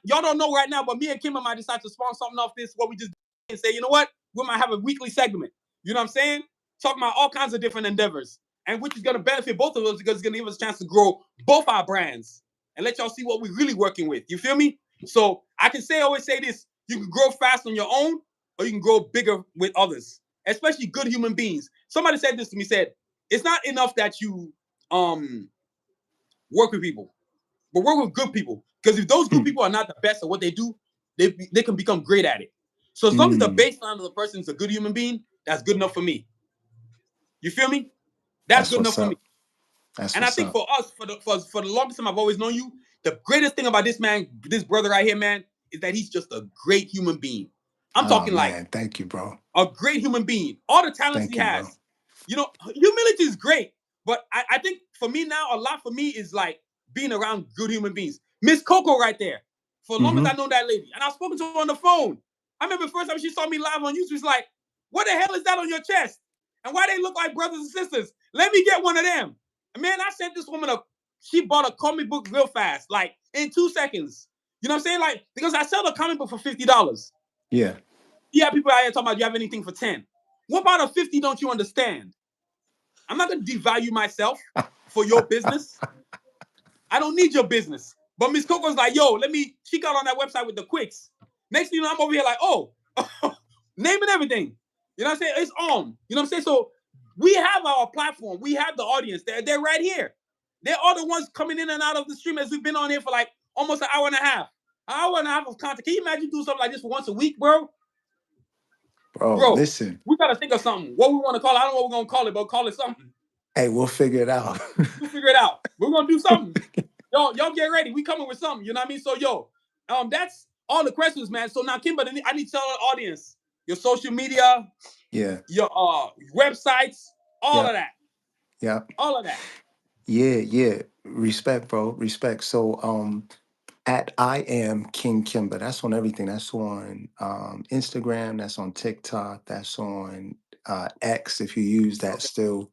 Y'all don't know right now, but me and Kimba might decide to spawn something off this, what we just did, and say, you know what? We might have a weekly segment. You know what I'm saying? Talking about all kinds of different endeavors. And which is going to benefit both of us because it's going to give us a chance to grow both our brands and let y'all see what we're really working with. You feel me? So I can always say this: you can grow fast on your own, or you can grow bigger with others, especially good human beings. Somebody said this to me: said it's not enough that you work with people, but work with good people. Because if those good people are not the best at what they do, they can become great at it. So as long as the baseline of the person is a good human being, that's good enough for me. You feel me? That's good enough for me. And I think for us, for the longest time I've always known you, the greatest thing about this man, this brother right here, man, is that he's just a great human being. I'm talking like, thank you, bro. A great human being. All the talents he has. Bro. You know, humility is great, but I think for me now, a lot for me is like being around good human beings. Miss Coco right there. For as long as I know that lady, and I've spoken to her on the phone. I remember the first time she saw me live on YouTube, she's like, "What the hell is that on your chest? And why they look like brothers and sisters? Let me get one of them." And man, I sent this woman she bought a comic book real fast, like in 2 seconds. You know what I'm saying? Like, because I sell a comic book for $50. Yeah. Yeah, people out here talking about you have anything for 10. What about a 50 don't you understand? I'm not going to devalue myself for your business. I don't need your business. But Miss Coco's like, yo, she got on that website with the quicks. Next thing you know, I'm over here like, oh, name and everything. You know what I'm saying? It's on. You know what I'm saying? So we have our platform. We have the audience. They're right here. They're all the ones coming in and out of the stream as we've been on here for like almost an hour and a half. An hour and a half of content. Can you imagine doing something like this for once a week, bro? Bro, listen. We got to think of something. What we want to call it. I don't know what we're going to call it, but call it something. Hey, we'll figure it out. We'll figure it out. We're going to do something. Y'all get ready. We coming with something. You know what I mean? So, that's all the questions, man. So now, Kimba, I need to tell the audience your social media, your websites, all of that. Yeah. All of that. Yeah. Respect, bro. Respect. So, at I am King Kimba. That's on everything. That's on Instagram. That's on TikTok. That's on X if you use that still.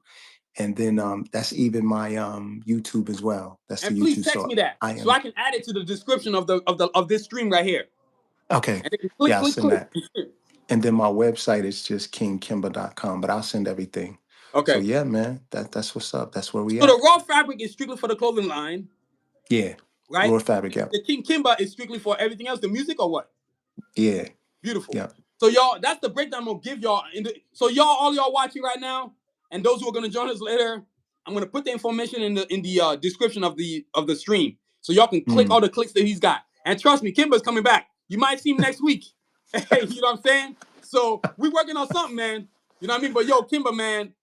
And then that's even my YouTube as well. That's and the please YouTube. text me that so I can add it to the description of this stream right here. Okay. And they can click. That. And then my website is just kingkimba.com, but I'll send everything. Okay. So yeah, man, that's what's up. That's where we at. So the raw fabric is strictly for the clothing line. Yeah. Right? Raw fabric, yeah. The King Kimba is strictly for everything else, the music or what? Yeah. Beautiful. Yeah. So y'all, that's the breakdown I'm gonna give y'all. So all y'all watching right now, and those who are gonna join us later, I'm gonna put the information in the description of the stream, so y'all can click all the clicks that he's got. And trust me, Kimba's coming back. You might see him next week. Hey, you know what I'm saying? So we working on something, man. You know what I mean? But yo, Kimba, man,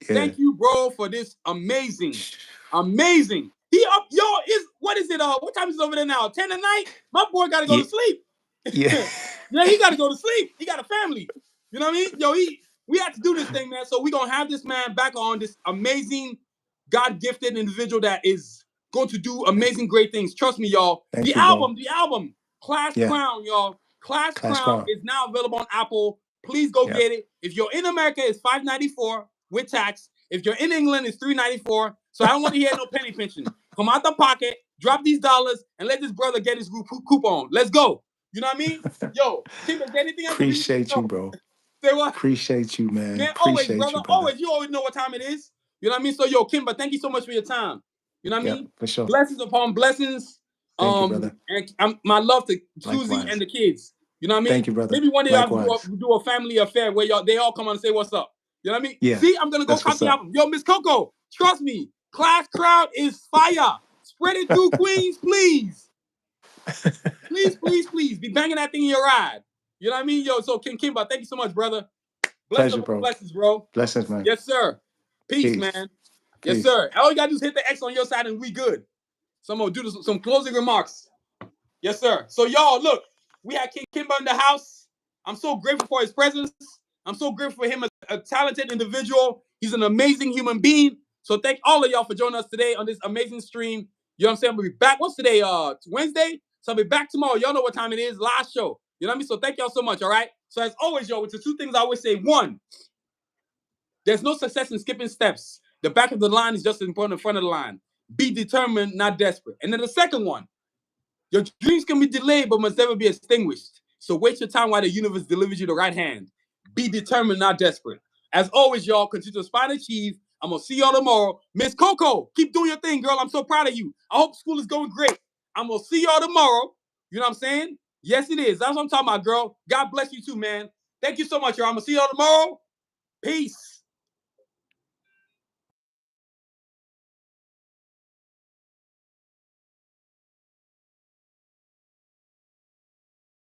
thank you, bro, for this amazing. He up, what is it? What time is it over there now? 10 at night. My boy got to go to sleep. Yeah. Yeah, he got to go to sleep. He got a family. You know what I mean? Yo, we have to do this thing, man. So we're going to have this man back on, this amazing, God-gifted individual that is going to do amazing, great things. Trust me, y'all. The album, Class Crown, y'all. Class Crown is now available on Apple. Please go get it. If you're in America, it's $5.94 with tax. If you're in England, it's $3.94. So I don't want to hear no penny pinching. Come out the pocket, drop these dollars, and let this brother get his coupon. Let's go. You know what I mean? Yo, Kimba, anything else? Appreciate you, bro. Say what? Appreciate you, man. Man, always, brother. Always. You always know what time it is. You know what I mean? So, yo, Kimba, thank you so much for your time. You know what I mean? For sure. Blessings upon blessings. Thank you, brother. And my love to Susie and the kids. You know what I mean? Thank you, brother. Maybe one day I'll do a family affair where they all come on and say what's up. You know what I mean? Yeah. See, I'm going to go copy the album. Yo, Miss Coco, trust me. Class Crowd is fire. Spread it through Queens, please. Please. Be banging that thing in your ride. You know what I mean? Yo, so King Kimba, thank you so much, brother. Pleasure, bro. Blessings, bro. Blessings, man. Yes, sir. Peace, man. Yes, sir. All you got to do is hit the X on your side and we good. So I'm going to do some closing remarks. Yes, sir. So, y'all, look. We had King Kimba in the house. I'm so grateful for his presence. I'm so grateful for him as a talented individual. He's an amazing human being. So thank all of y'all for joining us today on this amazing stream. You know what I'm saying? We'll be back. What's today? Wednesday? So I'll be back tomorrow. Y'all know what time it is. Last show. You know what I mean? So thank y'all so much, all right? So as always, y'all, with the two things I always say. One, there's no success in skipping steps. The back of the line is just as important in front of the line. Be determined, not desperate. And then the second one, your dreams can be delayed, but must never be extinguished. So wait your time while the universe delivers you the right hand. Be determined, not desperate. As always, y'all, continue to aspire and achieve. I'm going to see y'all tomorrow. Miss Coco, keep doing your thing, girl. I'm so proud of you. I hope school is going great. I'm going to see y'all tomorrow. You know what I'm saying? Yes, it is. That's what I'm talking about, girl. God bless you too, man. Thank you so much, y'all. I'm going to see y'all tomorrow. Peace.